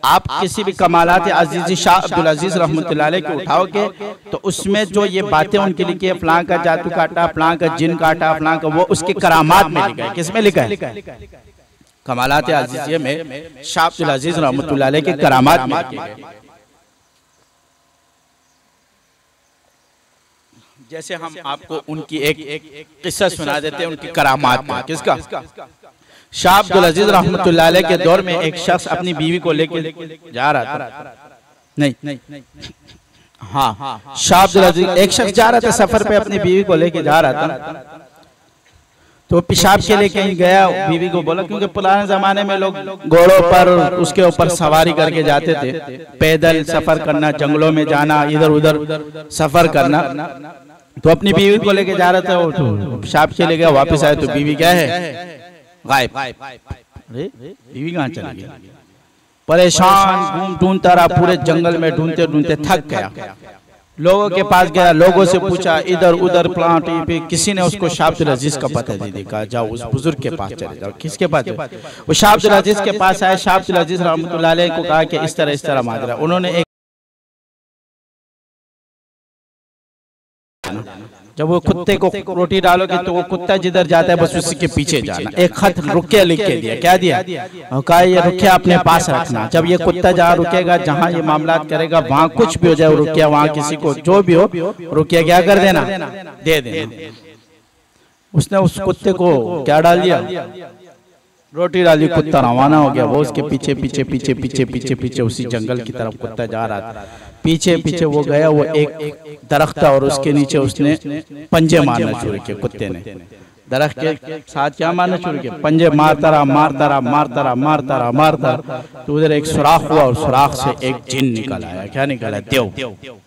आप किसी भी कमालात अजीज़ शाह अब्दुल अजीज रहमतुल्लाह अलैह को उठाओगे तो उसमें जो ये बातें उनके लिखी है, फलां का जादू काटा, फलां का जिन काटा, फलां का, वो उसके करामात में लिखा है। किसमें लिखा है? कमालात अजीज़िया में शाह अब्दुल अजीज रहमतुल्लाह अलैह के करामात में लिखा है। जैसे हम आपको उनकी एक किस्सा सुना देते हैं उनकी करामात में। किसका? शाह अब्दुल अजीज रहमतुल्लाह अलैह के दौर में एक शख्स अपनी बीवी को लेके जा रहा था। नहीं, हाँ, शाह अब्दुल अजीज एक शख्स जा रहा था सफर पे, अपनी बीवी को लेके जा रहा था। तो पेशाब के लिए कहीं गया, बीवी को बोला, क्योंकि पुराने जमाने में लोग घोड़ों पर उसके ऊपर सवारी करके जाते थे, पैदल सफर करना, जंगलों में जाना, इधर उधर सफर करना। तो अपनी बीवी को लेके जा रहा था, वो तो पेशाब के लिए गया, वापस आए तो बीवी क्या है, गायब। अरे बीवी कहाँ चली गई? परेशान ढूंढता रहा, पूरे जंगल में ढूंढते ढूंढते थक गया। लोगों के पास गया, लोगों से पूछा, इधर उधर प्लांट पे, किसी ने उसको शाह अब्दुल अजीज का पता नहीं देखा। जाओ उस बुजुर्ग के पास चले जाओ। किसके पास? वो शाह अब्दुल अजीज के पास आए। शाह अब्दुल अजीज रहमतुल्लाह अलैह को कहा कि इस तरह माजरा। उन्होंने एक, जब वो कुत्ते को रोटी डालोगे तो वो कुत्ता जिधर जाता है बस उसी के पीछे जाना। एक खत रुकिया लिख के दिया। क्या दिया? कहा ये रुकिया अपने पास रखना। जब ये कुत्ता जहाँ रुकेगा, जहाँ ये मामलात करेगा, वहां कुछ भी हो जाए रुकिया, वहां किसी को जो भी हो, रुकिया क्या कर देना, दे देना। उसने उस कुत्ते को क्या डाल दिया? रोटी डाली। कुत्ता रवाना हो गया। वो उसके पीछे पीछे पीछे पीछे पीछे पीछे उसी जंगल की तरफ कुत्ता जा रहा था। पीछे पीछे वो गया, वो एक दरख्त था और उसके नीचे उसने पंजे मारना शुरू किए। कुत्ते ने दरख्त के साथ क्या मारना शुरू किया? पंजे मारता रहा, मारता रहा, मारता रहा, मारता रहा, मारता रहा। तो उधर एक सुराख हुआ और सुराख से एक जिन निकल आया। क्या निकला? देव।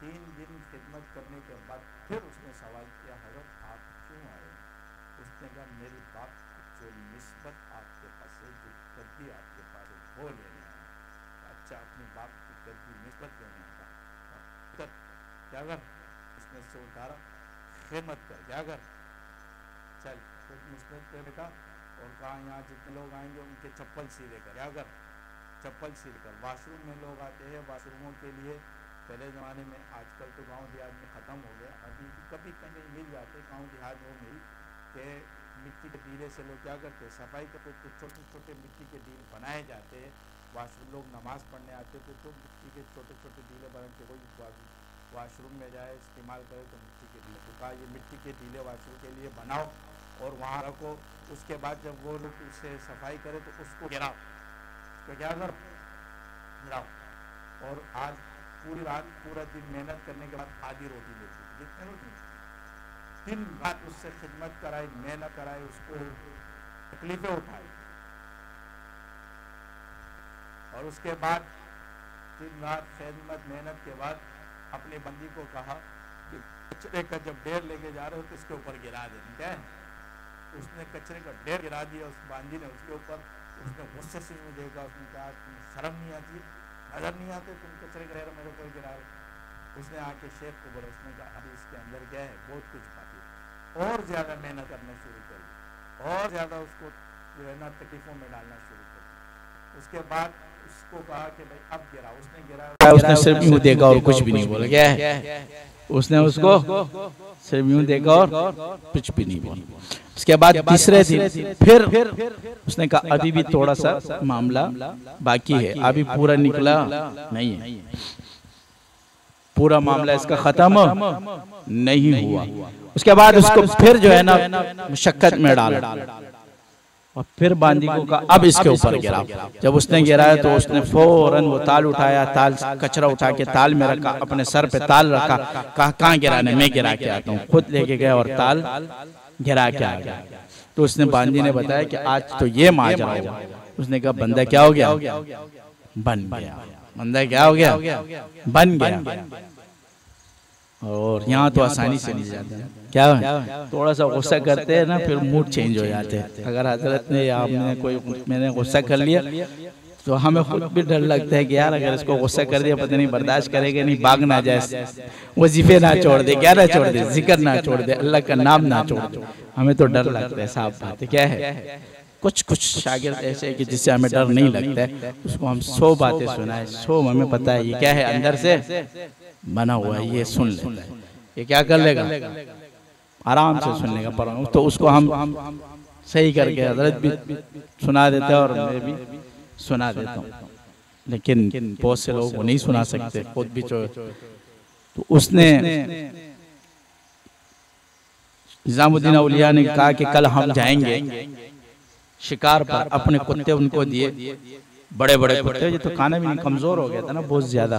3 दिन खिदमत करने के बाद फिर उसने सवाल किया, हज़रत आप क्यों आए? उसने कहा मेरे बाप जो निस्बत आपके पास है, जो गद्दी आपके पास है वो लेने आया। अच्छा, अपने बाप की गद्दी निस्बत लेने आता क्या कर? उसने से उतारा, खिदमत कर, क्या कर, चल फिर निस्बत पे बेटा। और कहा यहाँ जितने लोग आएंगे उनके चप्पल सीधे कर, क्या कर, चप्पल सील कर। वाशरूम में लोग आते हैं, वाशरूमों के लिए पहले ज़माने में, आजकल तो गांव देहात में ख़त्म हो गया, अभी कभी कभी मिल जाते गांव देहात में मिल के मिट्टी के डीले से लोग क्या करते, सफाई करते, तो छोटे छोटे मिट्टी के डील बनाए जाते हैं। वाशरूम लोग नमाज़ पढ़ने आते थे तो मिट्टी के छोटे छोटे डीले बना के कोई वाशरूम में जाए इस्तेमाल करे तो मिट्टी के डीले, तो कहा ये मिट्टी के डीले वाशरूम के लिए बनाओ और वहाँ रखो। उसके बाद जब वो लोग उससे सफाई करे तो उसको गिराओ, तो क्या करो, गिराओ। और आज पूरी रात पूरा दिन मेहनत करने के बाद आधी रोटी मिलती, जितने रोटी दिन रात उससे खिदमत कराई, मेहनत कराई, उसको तकलीफें उठाई। और उसके बाद दिन रात खिदमत मेहनत के बाद अपनी बंदी को कहा कि कचरे का जब ढेर लेके जा रहे हो तो इसके ऊपर गिरा देना। क्या है? उसने कचरे का ढेर गिरा दिया उस बांदी ने उसके ऊपर। उसने गुस्से से मुझे देखा, उसने कहा तुम शर्म नहीं आती, नजर नहीं आते तुम कचरे का ढेर मेरे ऊपर गिरा रहे? उसने आके शेख को बोला, उसने कहा अभी इसके अंदर क्या है, बहुत कुछ बाकी, और ज़्यादा मेहनत करना शुरू कर दी, और ज़्यादा उसको जो है ना तकलीफ़ों में डालना शुरू कर दी। उसके बाद उसको कहा कि भाई अब गिरा। उसने गिरा, उसने सिर्फ यूं देखा और कुछ भी नहीं बोला। क्या है? उसने उसको सिर्फ यूं देखा और कुछ भी नहीं बोला। उसके बाद तीसरे दिन फिर उसने कहा अभी भी थोड़ा सा मामला बाकी है, अभी पूरा निकला नहीं है, पूरा मामला इसका खत्म नहीं हुआ। उसके बाद उसको फिर जो है ना मुशक्कत में डाला और फिर बांदी को कहा अब इसके ऊपर गिरा। जब उसने गिराया तो उसने फौरन वो ताल उठाया, ताल कचरा उठा के ताल में रखा, अपने सर पे ताल रखा, कहा कहाँ गिराने, मैं गिरा के आता हूँ। खुद लेके गया और ताल गिरा के आ गया। तो उसने बांदी ने बताया कि आज तो ये माजरा हुआ। उसने कहा बंदा क्या हो गया? बन गया। बंदा क्या हो गया? बन गया। और यहाँ तो आसानी से मिल जाता है। क्या है? थोड़ा सा गुस्सा करते हैं ना, फिर मूड चेंज हो जाते हैं। अगर हजरत ने या आपने कोई मैंने गुस्सा कर लिया तो हमें खुद भी डर लगता है कि यार अगर इसको गुस्सा कर दिया पता नहीं बर्दाश्त करेगा नहीं, भाग ना जाए, वजीफे ना छोड़ दे, क्या ना छोड़ दे, जिक्र ना छोड़ दे, अल्लाह का नाम ना छोड़ दे, हमें तो डर लगता है। साफ बात है। क्या है? कुछ कुछ शागिर्द ऐसे है कि जिससे हमें डर नहीं लगता है, उसको हम 100 बातें सुनाए, 100 हमें पता है ये क्या है, अंदर से बना हुआ है, ये सुन ले, ये क्या कर लेगा, आराम से सुन लेगा। पर तो उसको हम सही करके हजरत भी सुना देते हैं और मैं भी सुना देता हूँ, लेकिन बहुत से लोग वो नहीं सुना सकते खुद भी। तो उसने निजामुद्दीन औलिया ने कहा कि कल हम जाएंगे शिकार पर, अपने कुत्ते उनको दिए, बड़े बड़े कुत्ते, ये तो खाना भी नहीं, कमजोर हो गया था ना बहुत ज्यादा,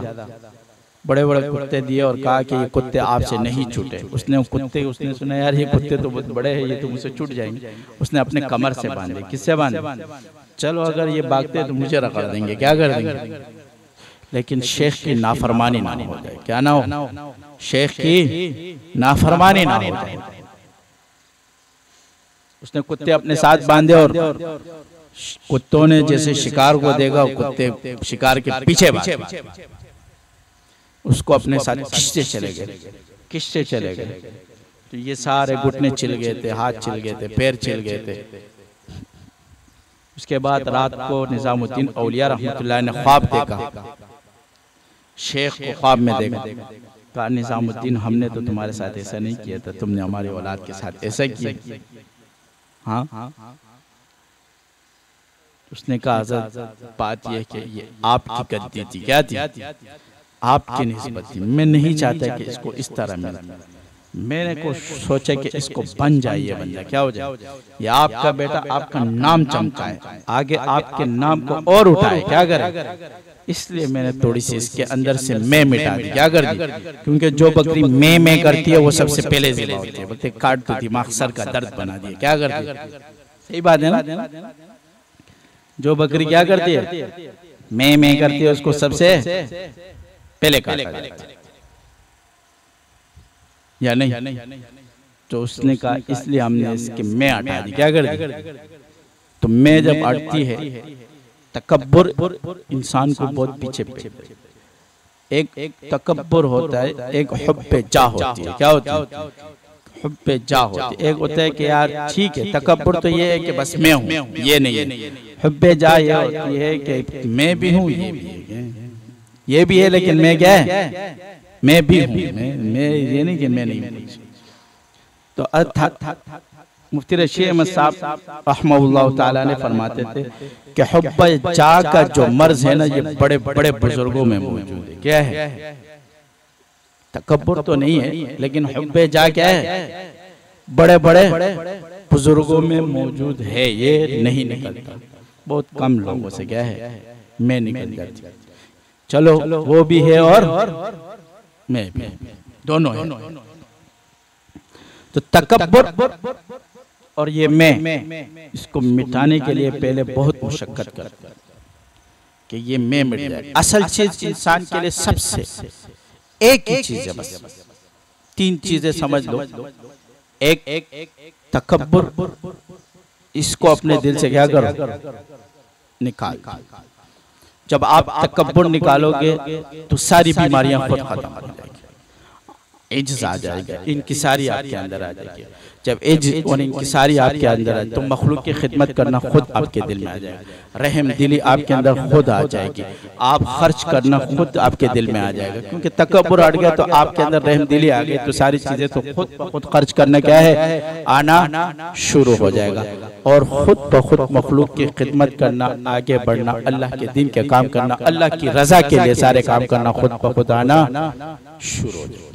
बड़े बड़े कुत्ते दिए और कहा कि ये कुत्ते आपसे नहीं छूटे। उसने उसने सुना यार ये कुत्ते तो बहुत बड़े हैं, ये तो मुझसे छूट जाएंगे। उसने अपने कमर से बांधे। किससे बांधे? चलो अगर ये भागते तो मुझे रगड़ देंगे, क्या कर देंगे, लेकिन शेख की नाफरमानी ना हो जाए। क्या ना हो? शेख की नाफरमानी ना हो जाए। उसने कुत्ते अपने साथ बांधे और कुत्तों ने जैसे शिकार को देखा, कुत्ते शिकार के पीछे भागे, उसको अपने साथ खींचते चले गए। तो ये सारे घुटने छिल गए थे, हाथ छिल गए थे, पैर छिल गए थे। उसके बाद रात को निजामुद्दीन औलिया रहमतुल्लाह ने ख्वाब देखा, शेख को ख्वाब में देखा। कहा निजामुद्दीन हमने तो तुम्हारे साथ ऐसा नहीं किया था, तुमने हमारी औलाद के साथ ऐसा किया। हाँ, उसने कहा हज़रत बात यह कि ये आपकी गद्दी थी। क्या थी? आपकी निस्बत थी। मैं नहीं चाहता कि इसको इस तरह मिले। मैंने को सोचा कि इसको बन जाए, ये बंदा क्या हो जाए, ये आपका बेटा आपका नाम चमकाए, आगे आपके नाम को और उठाए, क्या करे। इसलिए मैंने थोड़ी सी इसके अंदर से मैं मिटा दी। क्या कर दी? क्योंकि जो बकरी मैं करती है वो सबसे पहले ज़िबा होती है, बोलते काट तो दिमाग सर का दर्द बना दिया। क्या कर दी? सही बात है ना? जो बकरी क्या करती है, मैं करती है, उसको सबसे पहले काटा जाता है। या नहीं? तो उसने कहा इसलिए हमने इसके मैं हटा दी। क्या कर दी? तो मैं जब अटती है, तकब्बुर इंसान को बहुत पीछे एक तकब्बुर होता है, एक हुब्बे जा होती है। क्या होती है? हुब्बे जा होती है। एक होता है कि यार ठीक है, तकब्बुर तो ये है कि बस मैं हूँ, ये नहीं है। हुब्बे जा ये होती है कि मैं भी हूँ, ये भी है, लेकिन मैं क्या है? मैं भी हूँ। मैं ये नहीं कि मैं नहीं हूँ। तो अर्थात मुफ्ती रशीद अहमद साहब रहमतुल्लाह ताला ने फरमाते थे कि हुब्बे जा का जो मर्ज है ना, ये बड़े बड़े बुजुर्गों में मौजूद है। क्या है? तकब्बुर तो नहीं है, लेकिन हुब्बे जा क्या है? बड़े बड़े बुजुर्गों में मौजूद है। ये नहीं निकलता, बहुत कम लोगों से क्या है? मैं निकल जाती। चलो वो भी है और मैं भी, दोनों है। तो तकब्बुर और ये मैं, इसको मिटाने के लिए पहले बहुत मुशक्कत करता है कि ये मैं मिट जाए। असल चीज इंसान के लिए सबसे एक ही चीज है, बस 3 चीजें समझ लो। एक तकब्बुर, इसको अपने दिल से क्या करो? निकाल। जब आप तकब्बुर निकालोगे तो सारी बीमारियां खुद खत्म हो जाएगी। इज्ज आ जाएगा, इनकिसारी आपके अंदर आ जाएगी। जब इज्ज और इनकिसारी आपके अंदर आ तो मखलूक की खिदमत करना खुद आपके दिल में आ जाएगा। रहम दिली आपके अंदर खुद आ जाएगी। आप खर्च करना खुद आपके दिल में आ जाएगा, क्योंकि तकब्बुर हट गया तो आपके अंदर रहम दिली आ गई तो सारी चीजें तो खुद खर्च करना क्या है? आना शुरू हो जाएगा। और खुद ब खुद मखलूक की खिदमत करना, आगे बढ़ना, अल्लाह के दिन के काम करना, अल्लाह की रजा के लिए सारे काम करना खुद ब खुद आना शुरू हो जाएगा।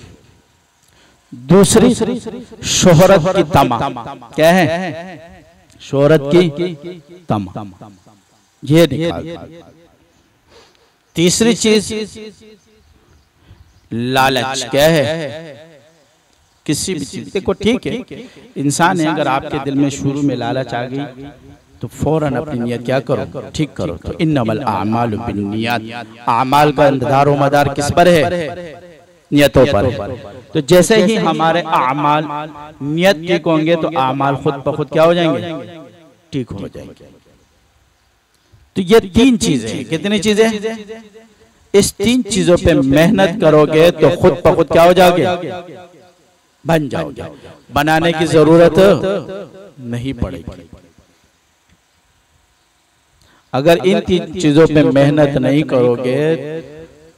दूसरी शोहरत की तमा। क्या है? शोहरत की तमा, ये निकाल। तीसरी चीज लालच। क्या है? किसी भी चीज, देखो ठीक है, इंसान है, अगर आपके दिल में शुरू में लालच आ गई तो फौरन अपनी नियत क्या करो? ठीक करो। तो इन्नमल आमालु बिन्नियात, आमाल का दारो मदार किस पर है? नियतों पर। तो जैसे ही हमारे आमाल नियत ठीक होंगे तो आमाल खुद ब खुद क्या हो जाएंगे? ठीक हो जाएंगे। तो ये 3 चीजें हैं। कितनी चीजें? इस 3 चीजों पे मेहनत करोगे तो खुद ब खुद क्या हो जाओगे? बन जाओगे। बनाने की जरूरत नहीं पड़ेगी। अगर इन 3 चीजों पे मेहनत नहीं करोगे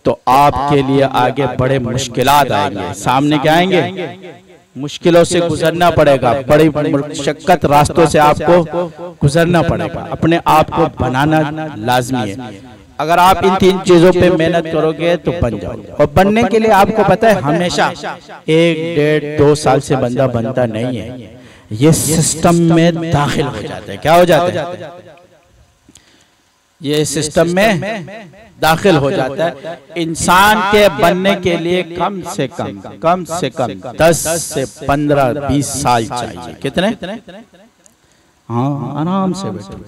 तो आपके लिए आगे बड़े मुश्किलात आएंगे। सामने क्या आएंगे? मुश्किलों से गुजरना पड़ेगा, बड़ी मुशक्कत रास्तों से आपको गुजरना पड़ेगा। अपने आप को बनाना लाजमी है। अगर आप इन 3 चीजों पे मेहनत करोगे तो बन जाओगे। और बनने के लिए आपको पता है, हमेशा 1, 1.5, 2 साल से बंदा बनता नहीं है। ये सिस्टम में दाखिल हो जाता है। क्या हो जाता है? ये सिस्टम में दाखिल हो जाता है। इंसान के बनने के लिए कम से कम 10 से 15, 20 साल चाहिए। कितने? हाँ, आराम से बैठो,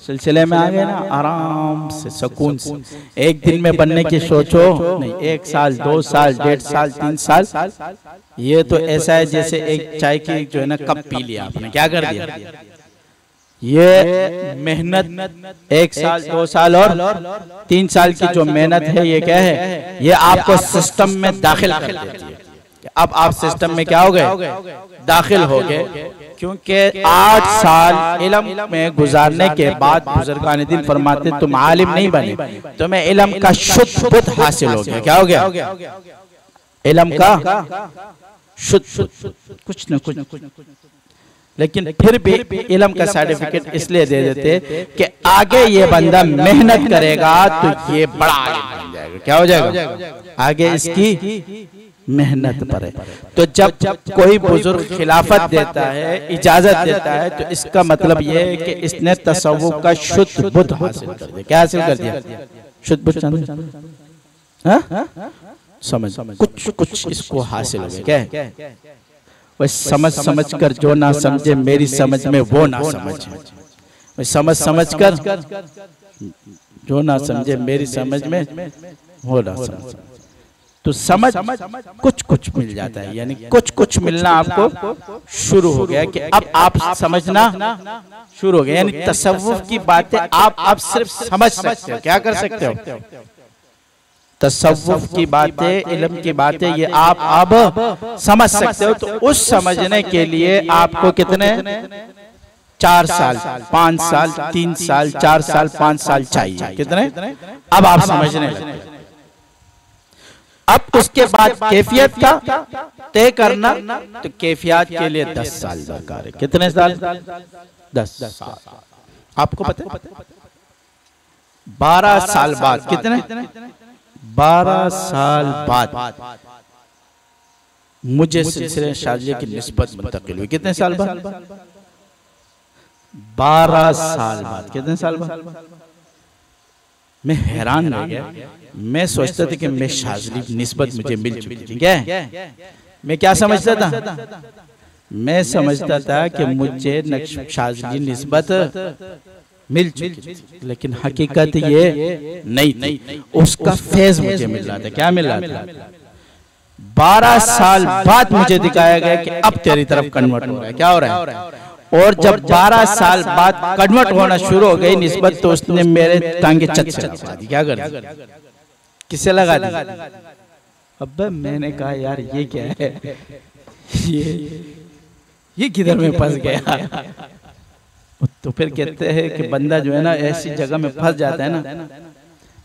सिलसिले में आ गए ना, आराम से सुकून से। एक दिन में बनने की सोचो नहीं, 1 साल, 2 साल, 1.5 साल, 3 साल। ये तो ऐसा है जैसे एक चाय की जो है ना कप पी लिया आपने, क्या कर दिया? ये मेहनत 1 साल, 2 साल और 3 साल की जो मेहनत है, ये क्या है? ये आपको सिस्टम में दाखिल कर देती है। अब आप सिस्टम में क्या हो गए? दाखिल हो गए। क्योंकि 8 साल इल्म में गुजारने के बाद बुजुर्गान दिन फरमाते तुम आलिम नहीं बने, तुम्हें इल्म का शुद्ध बुद्ध हासिल हो गया। क्या हो गया? इल्म का शुद्ध कुछ न कुछ। लेकिन फिर भी इल्म का सर्टिफिकेट इसलिए दे देते कि आगे ये बंदा मेहनत करेगा तो ये बड़ा आलिम बन जाएगा। क्या हो जाएगा? आगे इसकी मेहनत पर है। तो जब कोई बुजुर्ग खिलाफत देता है, इजाजत देता है, तो इसका मतलब ये है कि इसने तसव्वुफ का शुद्ध बुद्ध हासिल कर दिया। क्या हासिल कर दिया? शुद्ध बुद्ध। समझ कुछ इसको हासिल हो गया। क्या है? वह समझ कर जो ना समझे मेरी समझ में वो ना समझे। वह समझ कर जो ना समझे मेरी समझ में वो ना समझे। तो समझ कुछ कुछ मिल जाता है, यानी कुछ कुछ मिलना आपको शुरू हो गया कि अब आप समझना शुरू हो गया। यानी तसव्वुफ की बातें आप सिर्फ समझ सकते हो, क्या कर सकते हो? तसव्वुफ की बातें, इल्म की बातें ये आप अब समझ सकते हो। तो उस समझने के लिए आपको कितने 4 साल, 5 साल, 3 साल, 4 साल, 5 साल चाहिए। कितने? अब आप समझने लगते। अब उसके बाद कैफियत का तय करना, तो कैफियत के लिए 10 साल दरकार है। कितने साल? 10 साल। आपको पता है 12 साल बाद, कितने 12 साल बाद मुझे सिलसिले शाज़िलिया की निस्बत मुंतकिल हुई। कितने साल बाद? 12 साल बाद। कितने साल बाद? मैं हैरान रह गया। मैं सोचता था कि मैं शाज़िली निस्बत मुझे मिल चुकी थी। क्या है? मैं क्या समझता था? मैं समझता था कि मुझे शाज़िली निस्बत मिल चुकी थी, लेकिन हकीकत ये नहीं थी। उसका फैज़ मुझे मिल रहा था। क्या मिल रहा था? 12 साल बाद मुझे दिखाया गया कि अब तेरी तरफ कन्वर्ट हो रहा है। क्या हो रहा है? और जब 12 साल बाद कन्वर्ट होना शुरू हो गई निस्बत, तो उसने मेरे टांगे चट से लगा दी। क्या कर दी? किसे लगा दी? अब मैंने कहा यार ये क्या है, ये किधर में फंस गया। तो फिर कहते हैं कि बंदा जो है ना ऐसी जगह में फंस जाता है ना,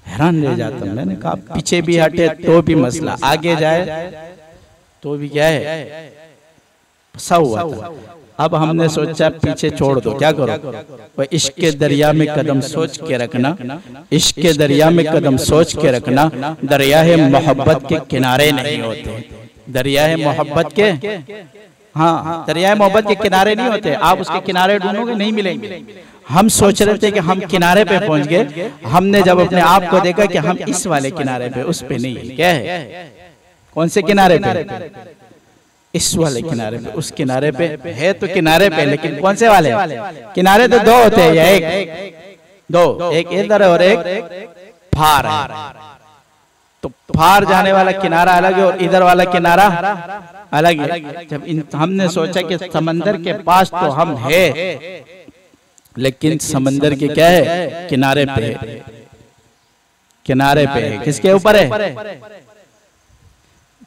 हैरान रह जाता हूं। मैंने कहा पीछे भी हटे तो भी मसला, आगे जाए तो भी क्या है, फंसा हुआ था। अब हमने सोचा पीछे छोड़ दो, क्या करो? वह इश्क के दरिया में कदम सोच के रखना, इश्क के दरिया में कदम सोच के रखना, दरिया है मोहब्बत के किनारे नहीं होते। दरिया है मोहब्बत के, हाँ, दरिया मोहब्बत के किनारे नहीं होते। आप उसके किनारे ढूंढोगे नहीं मिलेंगे। हम सोच रहे थे कि हम किनारे पे पहुंच गए। हमने जब अपने आप को देखा कि हम इस वाले किनारे पे, उस पे नहीं। क्या है? कौन से किनारे पे? इस वाले किनारे पे। उस किनारे पे है तो किनारे पे, लेकिन कौन से वाले किनारे? तो 2 होते हैं या दो, एक इधर और एक फार है। तो फार जाने वाला किनारा अलग है और इधर वाला किनारा अलग है। जब हमने सोचा कि समंदर के पास तो हम है, लेकिन समंदर के क्या है? किनारे पे है। किनारे पे है। किसके ऊपर है?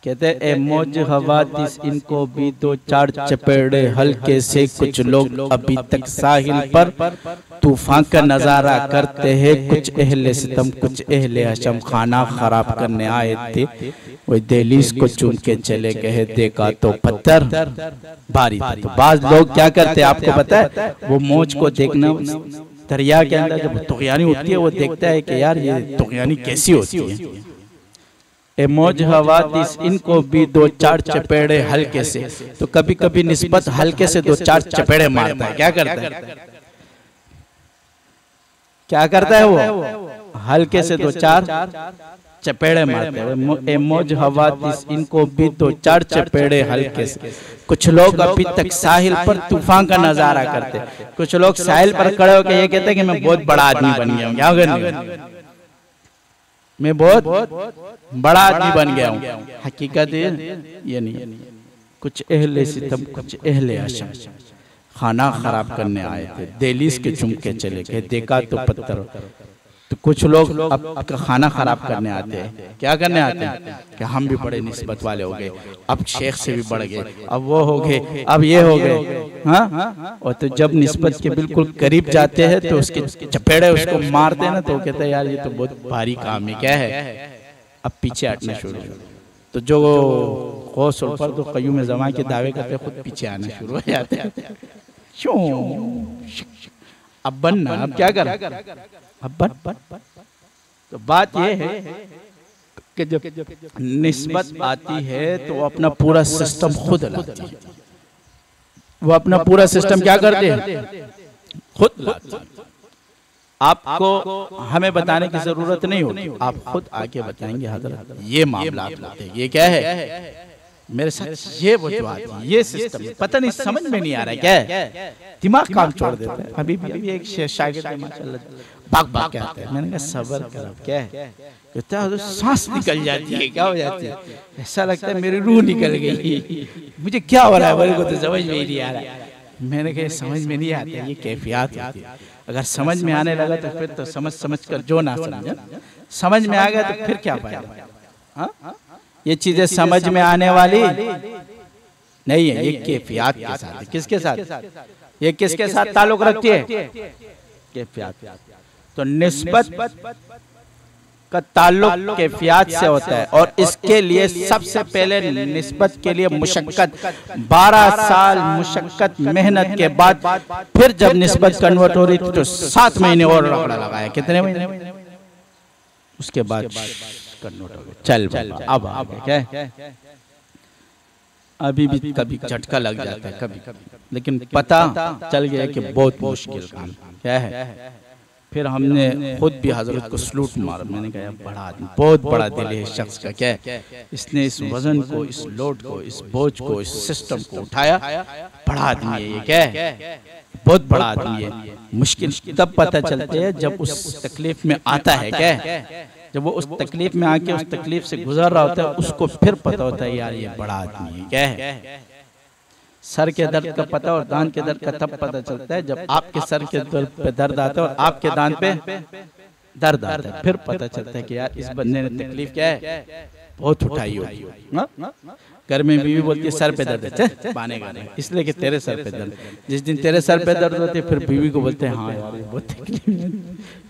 कहते ए मौज हवादिस इनको भी 2-4 चपेड़े हल्के से। कुछ लोग अभी तक साहिल पर तूफान का नजारा करते हैं। कुछ अहले सितम, कुछ अहले हशम खाना खराब करने आए थे। वो दहलीज को चूम के चले गए, देखा तो पत्थर भारी था। तो बाज लोग क्या करते हैं आपको पता है? वो मौज को देखना, दरिया के अंदर जब तुग़यानी होती है वो देखता है कि यार ये तुग़यानी कैसी होती है। ए मौज हवादिस इनको भी 2-4 चपेड़े हल्के से। तो कभी कभी निस्बत हल्के से 2-4 चपेड़े मारता है। क्या करता है? क्या करता है वो? हल्के से 2-4 चपेड़े मारते हैं। ए मौज हवादिस इनको भी 2-4 चपेड़े हल्के से। कुछ लोग अभी तक साहिल पर तूफान का नजारा करते। कुछ लोग साहिल पर खड़े होकर ये कहते हैं कि मैं बहुत बड़ा आदमी बन गया हूँ। क्या करने? मैं बहुत बड़ा आदमी बन गया हूँ। हकीकत ये नहीं। कुछ अहले सितम, कुछ अहले हशम खाना खराब करने आए थे। दहलीज के चूम के चले गए, देखा तो पत्थर। तो कुछ लोग अब खाना खराब करने आते हैं। क्या करने आते हैं? कि हम भी बड़े निस्बत वाले हो गए, अब शेख से भी बढ़ गए, अब वो हो गए, अब ये हो गए। हाँ, और तो जब निस्बत के बिल्कुल करीब जाते हैं तो उसके चपेड़े उसको मारते हैं ना, तो कहते हैं यार ये तो बहुत भारी काम है। क्या है? अब पीछे हटना शुरू। तो जो गौस ऊपर तो क़य्यूम ज़मा के दावे करते खुद पीछे आना शुरू हो जाते हैं। अब बनना, अब क्या कर, अब बन। तो बात ये है कि जब निस्बत आती है तो वो अपना पूरा सिस्टम खुद लाती है। वो अपना पूरा सिस्टम क्या करते हैं? खुद लाती है। आपको हमें बताने की जरूरत नहीं होती, आप खुद आके बताएंगे हज़रत ये मामला होते हैं। ये क्या है मेरे साथ? ये वजूहात, ये सिस्टम पता नहीं, समझ में नहीं आ रहा है। क्या है? दिमाग काम छोड़ देता है। अभी एक शागिर्द है माशाल्लाह, भाग भाग के आते हैं। मैंने कहा सब्र करो, क्या है? कहता है सांस निकल जाती है। क्या हो जाती है? ऐसा लगता है मेरी रूह निकल गई। मुझे क्या हो रहा है, मेरे को तो समझ में ही नहीं आ रहा। मैंने कहा समझ में नहीं आता, ये कैफियत होती है। अगर समझ में आने लगा तो फिर तो समझ समझ कर जो ना समझा, समझ में आ गया तो फिर क्या फायदा। हाँ, ये चीजें समझ में आने वाली नहीं है, ये कैफियत के साथ है। किसके साथ? ये किसके साथ ताल्लुक रखती है? कैफियत। तो निस्बत का ताल्लुक कैफियत से होता है, और इसके लिए सबसे पहले निस्बत के लिए मुशक्कत, 12 साल मुशक्कत मेहनत के बाद फिर जब निस्बत कन्वर्ट हो रही थी तो 7 महीने और रगड़ा लगाया। कितने महीने? उसके बाद कन्वर्ट हो गया। चल अब आगे क्या है? अभी भी कभी झटका लग जाता है कभी, लेकिन पता चल गया कि बहुत मुश्किल काम क्या है। फिर हमने खुद भी हजरत को सलूट मारा। मैंने कहा बड़ा आदमी, बहुत बड़ा दिल है इस शख्स का। क्या है? इसने इस वजन को, इस लोड को, इस बोझ को, इस सिस्टम को उठाया। बड़ा आदमी है ये। क्या है? बहुत बड़ा आदमी है। मुश्किल तब पता चलती है जब उस तकलीफ में आता है। क्या है? जब वो उस तकलीफ में आके उस तकलीफ से गुजर रहा होता है, उसको फिर पता होता है यार ये बड़ा आदमी है। क्या है? सर के दर्द का पता और दांत के दर्द का तब पता चलता है जब आपके सर के दर्द पे दर्द आता है और आपके दांत पे दर्द आता है। फिर पता चलता है कि यार इस बंदे ने तकलीफ क्या है, बहुत उठाई होगी। घर में बीवी बोलती है सर पे दर्द है, बाने गाने, इसलिए कि तेरे सर पे दर्द। जिस दिन तेरे सर पे दर्द होती है फिर बीवी को बोलते हैं हाँ यार बहुत तकलीफ है।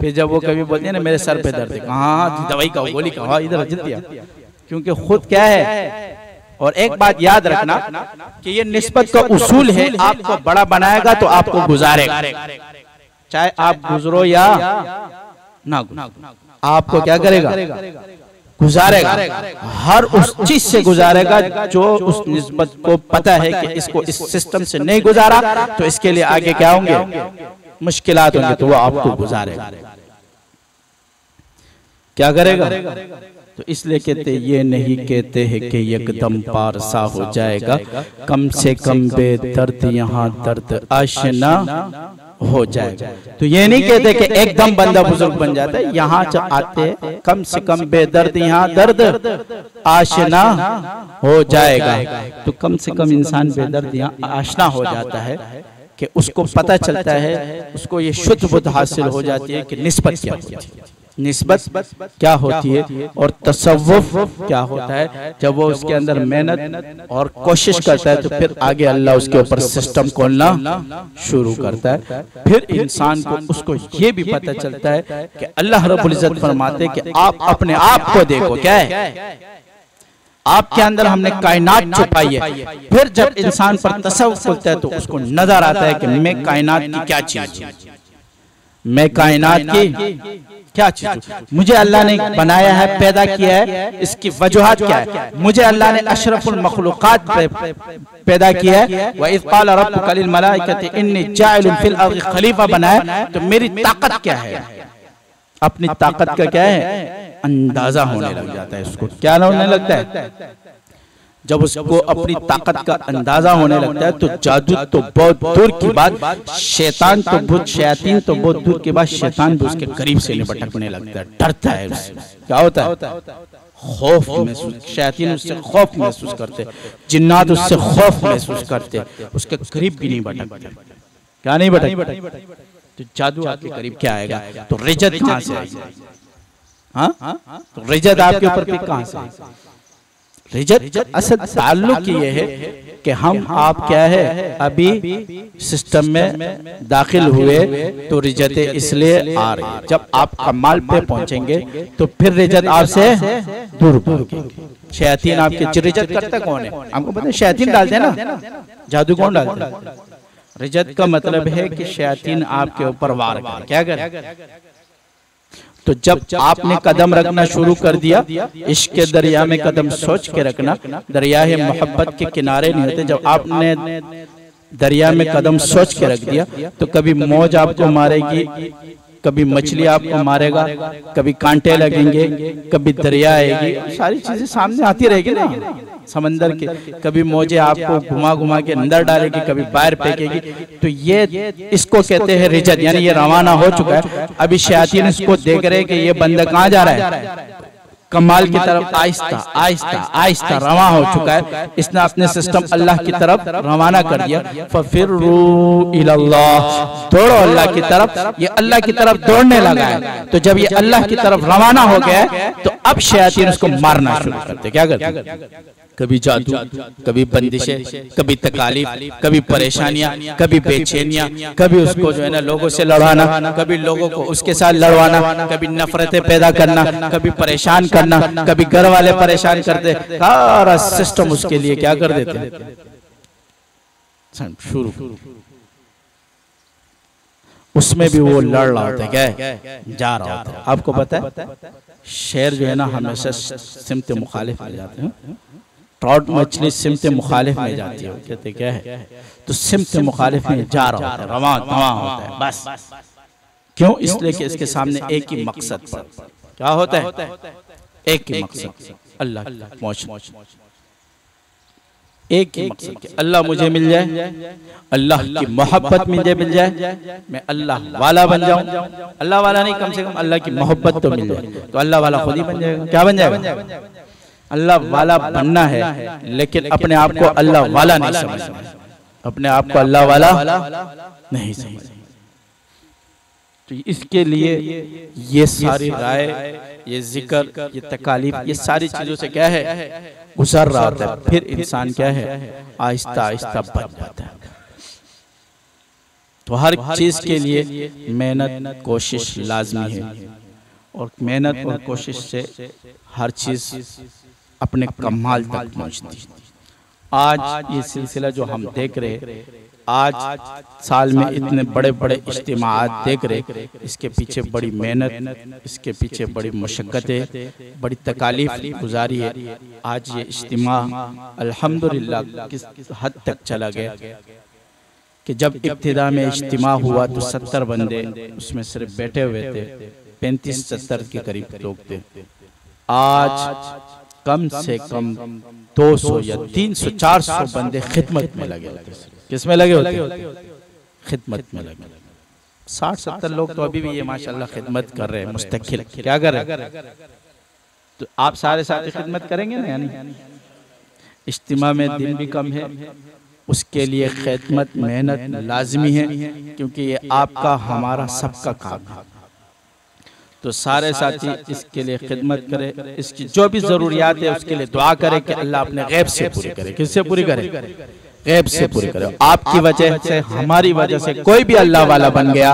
फिर जब वो कभी बोलती है ना मेरे सर पे दर्द है, हाँ दवाई का गोली का, हाँ इधर जल्दी, क्योंकि खुद क्या है। और एक बात याद रखना कि ये निस्बत का उसूल है, आपको बड़ा बनाएगा तो आपको गुजारेगा, चाहे आप गुजरो या ना गुजरो, आपको क्या करेगा, गुजारेगा। हर उस चीज से गुजारेगा जो उस निस्बत को पता है कि इसको इस सिस्टम से नहीं गुजारा तो इसके लिए आगे क्या होंगे, मुश्किलात होंगे, तो वो आपको गुजारेगा। क्या करेगा? तो इसलिए कहते ये नहीं कहते हैं कि एकदम पारसा हो जाएगा, कम से कम बेदर्द यहाँ दर्द आशना हो जाएगा। तो ये नहीं कहते कि एकदम बंदा बुजुर्ग बन जाता है, यहाँ आते कम से कम बेदर्द यहाँ दर्द आशना हो जाएगा। तो कम से कम इंसान बेदर्द यहाँ आशना हो जाता है कि उसको पता चलता है, उसको ये शुद्ध बुद्ध हासिल हो जाती है कि निस्बत क्या होती है, निस्बत क्या होती है और तसव्वुफ क्या होता है। जब वो उसके अंदर मेहनत और कोशिश करता है तो फिर आगे अल्लाह उसके ऊपर सिस्टम खोलना शुरू करता है। फिर इंसान को उसको ये भी पता चलता है कि अल्लाह रब्बुल इज्जत फरमाते हैं कि आप अपने आप को देखो, क्या है आपके अंदर हमने कायनात छुपाई है। फिर जब इंसान पर तसव्वुफ खुलता है तो उसको नजर आता है कि मैं कायनात की क्या चीज हूं, मैं कायनात की क्या चीज, मुझे अल्लाह ने बनाया है, पैदा किया है, इसकी वजूहात क्या है। मुझे अल्लाह ने अशरफुल मखलूकात पैदा किया है, व इज़ क़ाला रब्बुका लिल मलाइकति इन्नी जाइलुन फिल अर्ज़ि खलीफा बनाया, तो मेरी ताकत क्या है, अपनी ताकत का क्या है अंदाजा होने लग जाता है। उसको क्या होने लगता है, जब उसको अपनी ताकत का अंदाजा होने लगता है तो जादू तो बहुत दूर की बात, शैतान तो बहुत शैतान तो बहुत दूर की बात, शैतान भी उसके करीब से नहीं भटकने लगता है, डरता है उससे। क्या होता है, खौफ महसूस, शैतान उससे खौफ महसूस करते, जिन्नात उससे खौफ महसूस करते, उसके करीब भी नहीं भटकते। क्या नहीं भटकते, तो जादू आपके करीब क्या आएगा, तो रिजत कहाँ से आएगी, हाँ तो रिजत आपके ऊपर भी कहाँ से आएगी। रिजत असल ताल्लुक ये है कि हम आप क्या है अभी सिस्टम में दाखिल हुए तो रिजत इसलिए आ रही है, जब आप कमाल पे पहुंचेंगे तो फिर रिजत आपसे दूर भागेगी। शैतान आपके रिजत करता कौन है, हमको पता है शैतान डालते हैं ना, जादू कौन डालता है। रिजत का मतलब है कि शैतान आपके ऊपर वार करे, क्या करे। तो जब आपने कदम रखना शुरू कर दिया, इश्क के दरिया में कदम सोच के रखना, दरिया है मोहब्बत के किनारे नहीं होते। जब आपने दरिया में कदम सोच के रख दिया तो कभी मौज आपको मारेगी, कभी मछली आपको मारेगा, कभी कांटे लगेंगे, कभी दरिया आएगी, सारी चीजें सामने आती रहेगी ना। समंदर के, कभी मौजे आपको घुमा घुमा के अंदर डालेगी, कभी बाहर फेंकेगी। तो ये इसको कहते हैं रिजत, यानी ये रवाना हो चुका है। अभी शयातीन इसको देख रहे हैं कि ये बंदा कहाँ जा रहा है, कमाल की तरफ आहिस्ता आहिस्ता आहिस्ता रवा हो चुका है। इसने अपने सिस्टम अल्लाह की तरफ रवाना कर दिया। फफिर्रू इलल्लाह, दौड़ो अल्लाह की तरफ। ये अल्लाह की तरफ दौड़ने लगा है। तो जब ये अल्लाह की तरफ रवाना हो गया तो अब शयातीन उसको मारना शुरू करते। क्या करते? कभी जादू, कभी बंदिशें, कभी तकालीफ, कभी परेशानियां, कभी बेचैनियां, कभी उसको जो है ना लोगों से लड़वाना, कभी लोगों को उसके साथ लड़वाना, कभी नफरतें पैदा करना, कभी परेशान करना, कभी घर वाले परेशान करते। सारा सिस्टम उसके लिए क्या कर देते शुरू। उसमें भी वो लड़ रहा होता है, क्या जा रहा होता है। आपको पता है शेर जो है ना हमेशा सिमत मुखालिफ में जाते हैं। ट्राउट मछली सिमत मुखालिफ में जाती है, कहते क्या है, तो सिमत मुखालिफ में जा रहा होता है, रवां तवां होता है बस। क्यों? इसलिए कि इसके सामने एक ही मकसद पर क्या होता है, एक ही मकसद, अल्लाह पहुंचना। एक ही मकसद कि अल्लाह मुझे मिल जाए, अल्लाह की मोहब्बत मुझे मिल जाए, मैं अल्लाह वाला बन जाऊं। अल्लाह वाला नहीं, कम से कम अल्लाह की मोहब्बत तो मिल जाए, तो अल्लाह वाला खुद ही बन जाएगा। क्या बन जाएगा? अल्लाह वाला बनना है, लेकिन अपने आप को अल्लाह वाला नहीं समझना, अपने आप को अल्लाह वाला नहीं समझना। तो इसके लिए ये सारी राय, ये जिक्र, ये तकालीफ, ये सारी चीजों से क्या है गुजर रहा होता है। फिर इंसान क्या है आहिस्ता आहिस्ता बन जाता है। तो हर चीज के लिए मेहनत कोशिश लाजमी है, और मेहनत और कोशिश से हर चीज अपने कमाल तक पहुंचती है। आज ये सिलसिला जो हम देख रहे, आज साल में इतने बड़े बड़े इज्तिमाआत देख रहे, इसके पीछे बड़ी मेहनत, इसके पीछे बड़ी मुशक्कतें, बड़ी तकालीफ गुजारी है। आज ये इज्तिमा अल्हम्दुलिल्लाह किस हद तक चला गया कि जब इब्तिदा में इज्तिमा हुआ तो 70 बंदे उसमें सिर्फ बैठे हुए थे, 35-70 के करीब लोग थे। आज कम से कम 200 या 300-400 बंदे खिदमत में लगे होते। किसमें लगे होते? खिदमत में लगे। 60-70 लोग तो अभी भी ये माशाल्लाह खिदमत कर रहे हैं, मुस्तकिल क्या कर रहे हैं। तो आप सारे साथी खिदमत करेंगे ना, यानी इज्तिमा में दिन भी कम है, उसके लिए खिदमत मेहनत लाजमी है, क्योंकि ये आपका हमारा सबका काम है। तो सारे साथी इसके लिए खिदमत करें, इसकी जो भी जरूरियात है उसके लिए दुआ करें कि अल्लाह अपने गैब से पूरी करे। किससे पूरी करे? गैब से पूरी करे। आपकी वजह से, हमारी वजह से कोई भी अल्लाह वाला बन गया,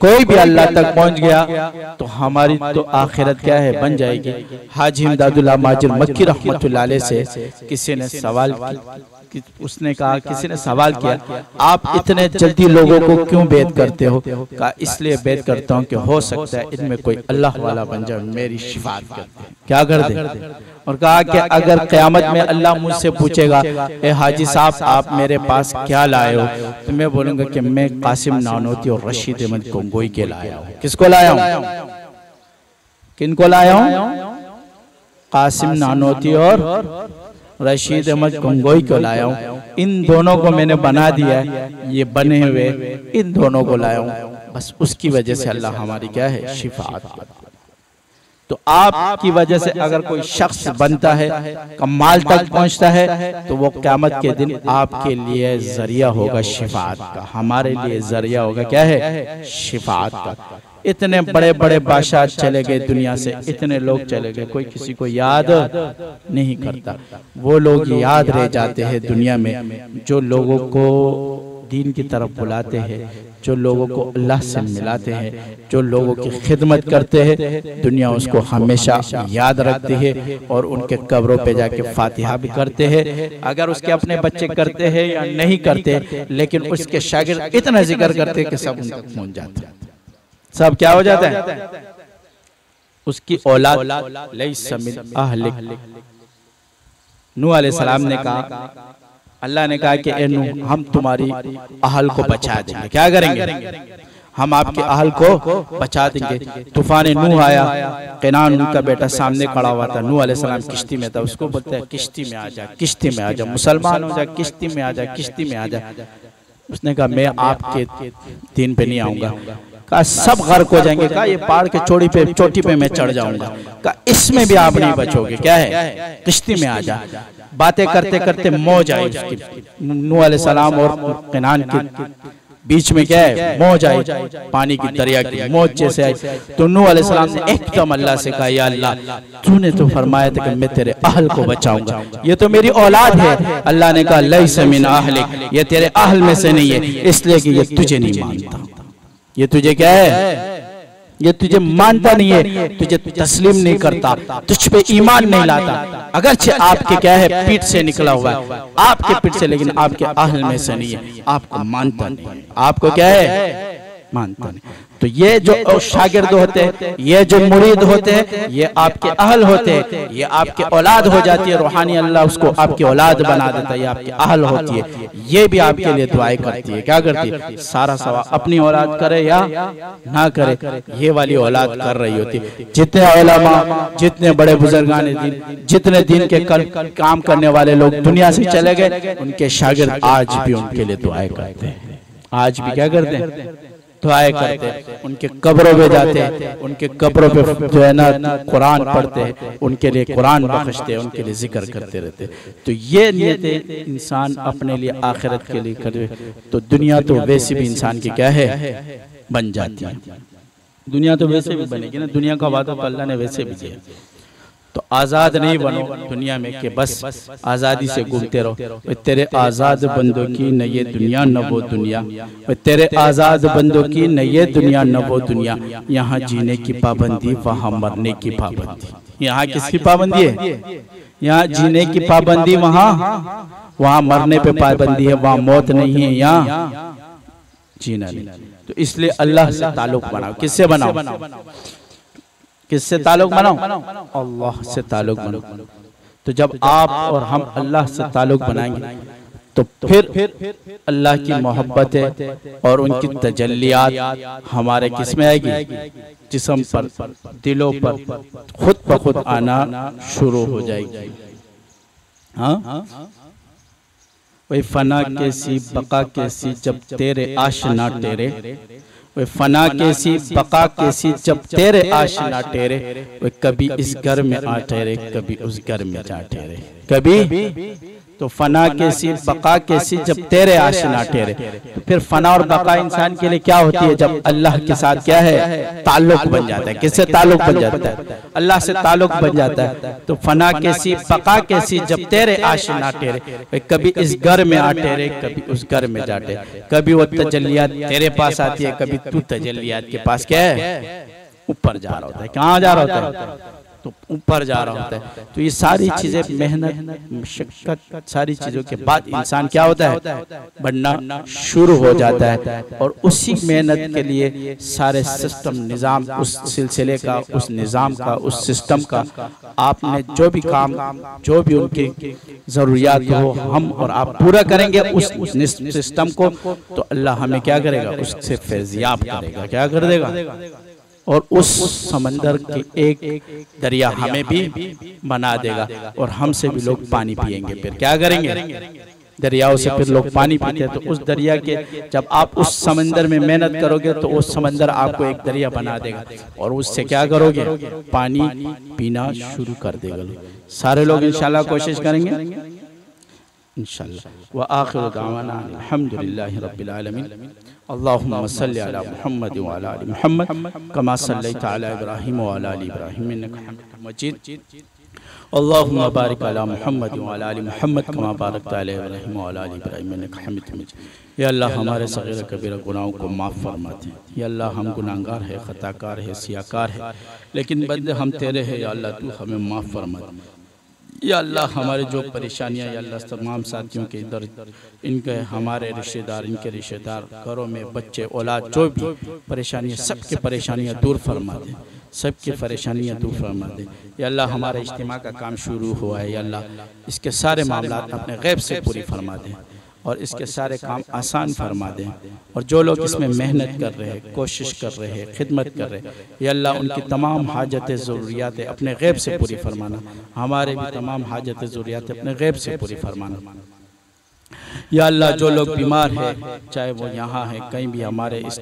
कोई भी अल्लाह तक पहुंच गया, तो हमारी तो आखिरत क्या है बन जाएगी। हाजी इमदादुल्लाह माजिर मक्की रहमतुल्लाह अलैह से किसी ने सवाल कि उसने कहा, किसी ने सवाल किया, आप इतने जल्दी लोगों को क्यों बैत करते हो? कहा इसलिए बैत करता हूँ कि हो सकता है इनमें कोई अल्लाह वाला बन जाए, मेरी शिफात करते हैं, क्या कर दे। और कहा कि अगर क़यामत में अल्लाह मुझसे पूछेगा, ए हाजी साहब आप मेरे पास क्या लाए हो, तो मैं बोलूंगा कि मैं कासिम नानोती और रशीद अहमद गंगोई के लाया हूँ। किसको लाया हूँ? किनको लाया हूँ? कासिम नानोती और रशीद अहमद गंगोई को लाया हूँ। इन दोनों को मैंने बना दिया है, ये बने हुए इन दोनों को लाया हूँ। बस उसकी वजह से अल्लाह हमारी क्या है शिफात। तो आपकी वजह से अगर कोई शख्स बनता है, कमाल तक पहुंचता है, तो वो क़यामत के दिन आपके लिए जरिया होगा शिफात का, हमारे लिए जरिया होगा क्या है शिफात का। इतने बड़े बड़े बादशाह चले गए दुनिया से, इतने लोग चले गए, कोई किसी को याद नहीं करता। वो लोग याद रह जाते हैं दुनिया में जो लोगों को दीन की तरफ बुलाते हैं, जो लोगों को अल्लाह से मिलाते हैं, जो लोगों की खिदमत करते हैं। दुनिया उसको हमेशा याद रखती है और उनके कब्रों पे जाके फातिहा भी करते हैं। अगर उसके अपने बच्चे करते हैं या नहीं करते, लेकिन उसके शागिर्द इतना जिक्र करते हैं कि सब उन तक पहुंच जाते हैं। सब क्या हो जाता है? उसकी औलाद लैसा मिन अहलिक। नूह अलैहिस्सलाम ने कहा, अल्लाह ने कहा कि ए नूह हम तुम्हारी अहल को बचा देंगे। क्या करेंगे? हम आपके अहल को बचा देंगे। तूफान नूह आया, कैनान उनका बेटा सामने खड़ा हुआ था, नूह अलैहिस्सलाम किश्ती में था, उसको बोलते हैं किश्ती में आ जा, किश्ती में आ जा, मुसलमान हो जा, किश्ती में आ जा, किश्ती में आ जा। उसने कहा मैं आपके दीन पे नहीं आऊंगा। कहा सब गर्क हो जाएंगे। कहा ये पहाड़ के चोटी पे मैं चढ़ जाऊंगा। कहा इसमें भी आप नहीं बचोगे, क्या है, किश्ती में आ जा। बातें करते करते मौज आई उसकी, नूह अलैहिस्सलाम और कैनान के बीच में क्या है, मौज आई, पानी की दरिया की मौज जैसे आई। तो नूह अलैहिस्सलाम ने एकदम अल्लाह से कहा, या अल्लाह तूने तो फरमाया था कि मैं तेरे अहल को बचाऊंगा, ये तो मेरी औलाद है। अल्लाह ने कहा लैसा मिन अहलिक, ये तेरे अहल में से नहीं है, इसलिए कि ये तुझे नहीं मानता। ये तुझे क्या है, ये तुझे मानता नहीं है, तुझे तस्लीम नहीं करता, तुझ पे ईमान नहीं लाता। अगरचे आपके क्या है पीठ से निकला हुआ है, आपके पीठ से, लेकिन आपके अहल में से नहीं है, आपको मानता नहीं, आपको क्या है, मानता नहीं। तो ये जो शागिर्द होते हैं, ये जो मुरीद होते हैं, ये आपके अहल होते हैं, ये आपके औलाद हो जाती है। रूहानी अल्लाह उसको आपकी औलाद बना देता है, ये आपके अहल होती है। ये भी आपके लिए दुआएं करती है। क्या करती है, सारा सवाब अपनी औलाद करे या ना करे, ये वाली औलाद कर रही होती है। जितने उलमा, जितने बड़े बुजुर्गान दीन, जितने दीन के काम करने वाले लोग दुनिया से चले गए, उनके शागिर्द आज भी उनके लिए दुआएं करते हैं। आज भी क्या करते हैं, दुआएं करते हैं, उनके कब्रों पे जाते हैं, उनके कब्रों पे जो है ना कुरान पढ़ते हैं, उनके लिए कुरान बख्शते हैं, उनके लिए जिक्र करते रहते हैं। तो ये नियतें इंसान अपने लिए आखिरत के लिए करे तो दुनिया तो वैसे भी इंसान की क्या है, बन जाती है। दुनिया तो वैसे भी बनेगी ना, दुनिया का वादा तो अल्लाह ने वैसे भी दिया। तो आज़ाद नहीं बनो दुनिया में कि बस आज़ादी से घूमते रहो। तेरे आज़ाद बंदों की न ये दुनिया न वो दुनिया, तेरे आज़ाद बंदों की न ये दुनिया न वो दुनिया। यहाँ जीने की पाबंदी, वहाँ मरने की पाबंदी। यहाँ किसकी पाबंदी है, यहाँ जीने की पाबंदी, वहाँ मरने पे पाबंदी है। वहाँ मौत नहीं है, यहाँ जीना नहीं। तो इसलिए अल्लाह से ताल्लुक बनाओ। किससे बनाओ, किससे ताल्लुक बनाओ, अल्लाह से ताल्लुक बनाओ। तो जब आप और हम अल्लाह से ताल्लुक बनाएंगे तो फिर अल्लाह की मोहब्बत है और उनकी तजल्लियात हमारे किस में आएगी, जिस्म पर, दिलों पर खुद ब खुद आना शुरू हो जाएगी। हाँ, वही फना कैसी बका कैसी जब तेरे आशना टेरे, वे फना कैसी बका कैसी जब तेरे आशना टेरे। वे कभी इस घर में आ ठहरे, कभी उस घर में जा ठहरे। कभी तो फना कैसी बका कैसी जब तेरे आशना ठहरे। तो फिर फना और बका इंसान के लिए क्या होती है, जब अल्लाह के साथ क्या है, ताल्लुक बन जाता है। किससे ताल्लुक बन जाता है, अल्लाह से ताल्लुक बन जाता है। तो फना कैसी बका कैसी जब तेरे आशना ठहरे, कभी इस घर में आ ठहरे, कभी उस घर में जा ठहरे। कभी वो तजल्लियात तेरे पास आती है, कभी तू तजल्लियात के पास क्या है, ऊपर जा रहा होता है। कहाँ जा रहा होता है, तो ऊपर जा रहा होता है। तो ये सारी चीजें, मेहनत, मशक्कत, सारी चीजों के बाद इंसान क्या होता है, बढ़ना शुरू हो जाता है। और उसी मेहनत के लिए सारे सिस्टम, निज़ाम, उस सिलसिले का, उस निज़ाम का, उस सिस्टम का, आपने जो भी काम, जो भी उनकी ज़रूरियात हो, हम और आप पूरा करेंगे उस सिस्टम को, तो अल्लाह हमें क्या करेगा, उससे फैज़याब करेगा। क्या कर देगा, और उस समंदर के एक दरिया हमें भी बना देगा, और हमसे भी लोग पानी पिएंगे। फिर क्या करेंगे, दरियाओं से फिर लोग पानी पीते हैं। तो उस दरिया के, जब आप उस समंदर में मेहनत करोगे तो उस समंदर आपको एक दरिया बना देगा, और उससे क्या करोगे, पानी पीना शुरू कर देगा। सारे लोग इंशाल्लाह कोशिश करेंगे इंशाल्लाह। व आखिर दावाना अल्हम्दुलिल्लाहि रब्बिल आलमीन। अल्लाहुम्मा सल्लि अला मुहम्मद व अला आलि मुहम्मद कमा सल्लैता अला इब्राहीम व अला आलि इब्राहीम इन्नका हमीदुम मजीद। अल्लाहुम्मा बारिक अला मुहम्मद व अला आलि मुहम्मद कमा बारकता अला इब्राहीम व अला आलि इब्राहीम इन्नका हमीदुम मजीद। या अल्लाह हमारे सगीरा कबीरा गुनाहों को माफ़ फरमा दे। या अल्लाह हम गुनाहगार है, खताकार है, सियाकार है, लेकिन बंदे हम तेरे हैं। या अल्लाह तू हमें माफ़ फरमा दे। या अल्लाह हमारे जो परेशानियाँ, या अल्लाह तमाम साथियों के दर्द, इनके, हमारे रिश्तेदार, इनके रिश्तेदार, घरों में बच्चे, औलाद, जो भी परेशानियाँ, सबके परेशानियाँ दूर फरमा दे, सबकी परेशानियाँ दूर फरमा दे। या अल्लाह हमारा इज्तिमा का काम शुरू हुआ है, या अल्लाह इसके सारे मामलात अपने गैब से पूरी फरमा दे। और इसके सारे काम आसान फरमा दें। और जो लोग इसमें मेहनत कर रहे हैं, कोशिश कर रहे हैं, खिदमत कर रहे हैं, या अल्लाह उनकी तमाम हाजतें ज़रूरियात अपने गैब से पूरी फरमाना, हमारे भी तमाम हाजतें ज़रूरियात अपने गैब से पूरी फरमाना। या अल्लाह जो लोग बीमार है, चाहे वो यहाँ है, कहीं भी हमारे इस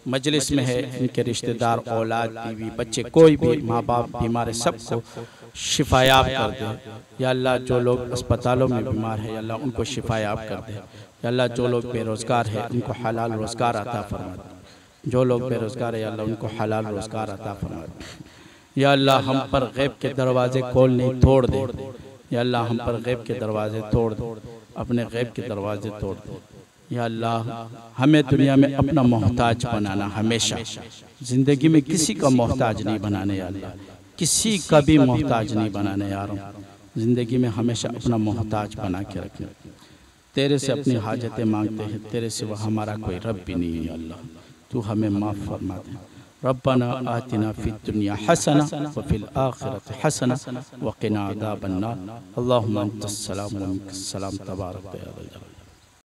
मजलिस में है, इनके रिश्तेदार, औलाद, बीवी, बच्चे, कोई भी माँ बाप बीमार है, सबको शिफायाब कर दे। या अल्लाह जो लोग अस्पतालों में बीमार है, या अल्लाह उनको शिफायाब कर दे। या अल्लाह जो लोग बेरोज़गार है, उनको हलाल रोज़गार अता फरमा दे। जो लोग बेरोज़गार है, या अल्लाह उनको हलाल रोज़गार अता फरमा दे। या अल्लाह हम पर गैब के दरवाजे खोल नहीं तोड़ दे। या अल्लाह हम पर गैब के दरवाजे तोड़ दे, अपने गैब के दरवाजे तोड़ दे। या अल्लाह हमें दुनिया में अपना मोहताज बनाना, हमेशा ज़िंदगी में किसी का मोहताज नहीं बनाने। या अल्लाह किसी का भी मोहताज नहीं बनाने यार, ज़िंदगी में हमेशा अपना मोहताज बना के रखना। तेरे से अपनी हाजतें मांगते हैं, तेरे सिवा हमारा कोई रब भी नहीं है। अल्लाह तू हमें माफ़ फरमा दे। रब्बना आतिना फिद दुनिया हसना व फिल आखिरति हसना व क़िना अज़ाबन्नार। अल्लाहुम्मा अंतस सलाम व मिनकस सलाम तबारक या रब्बल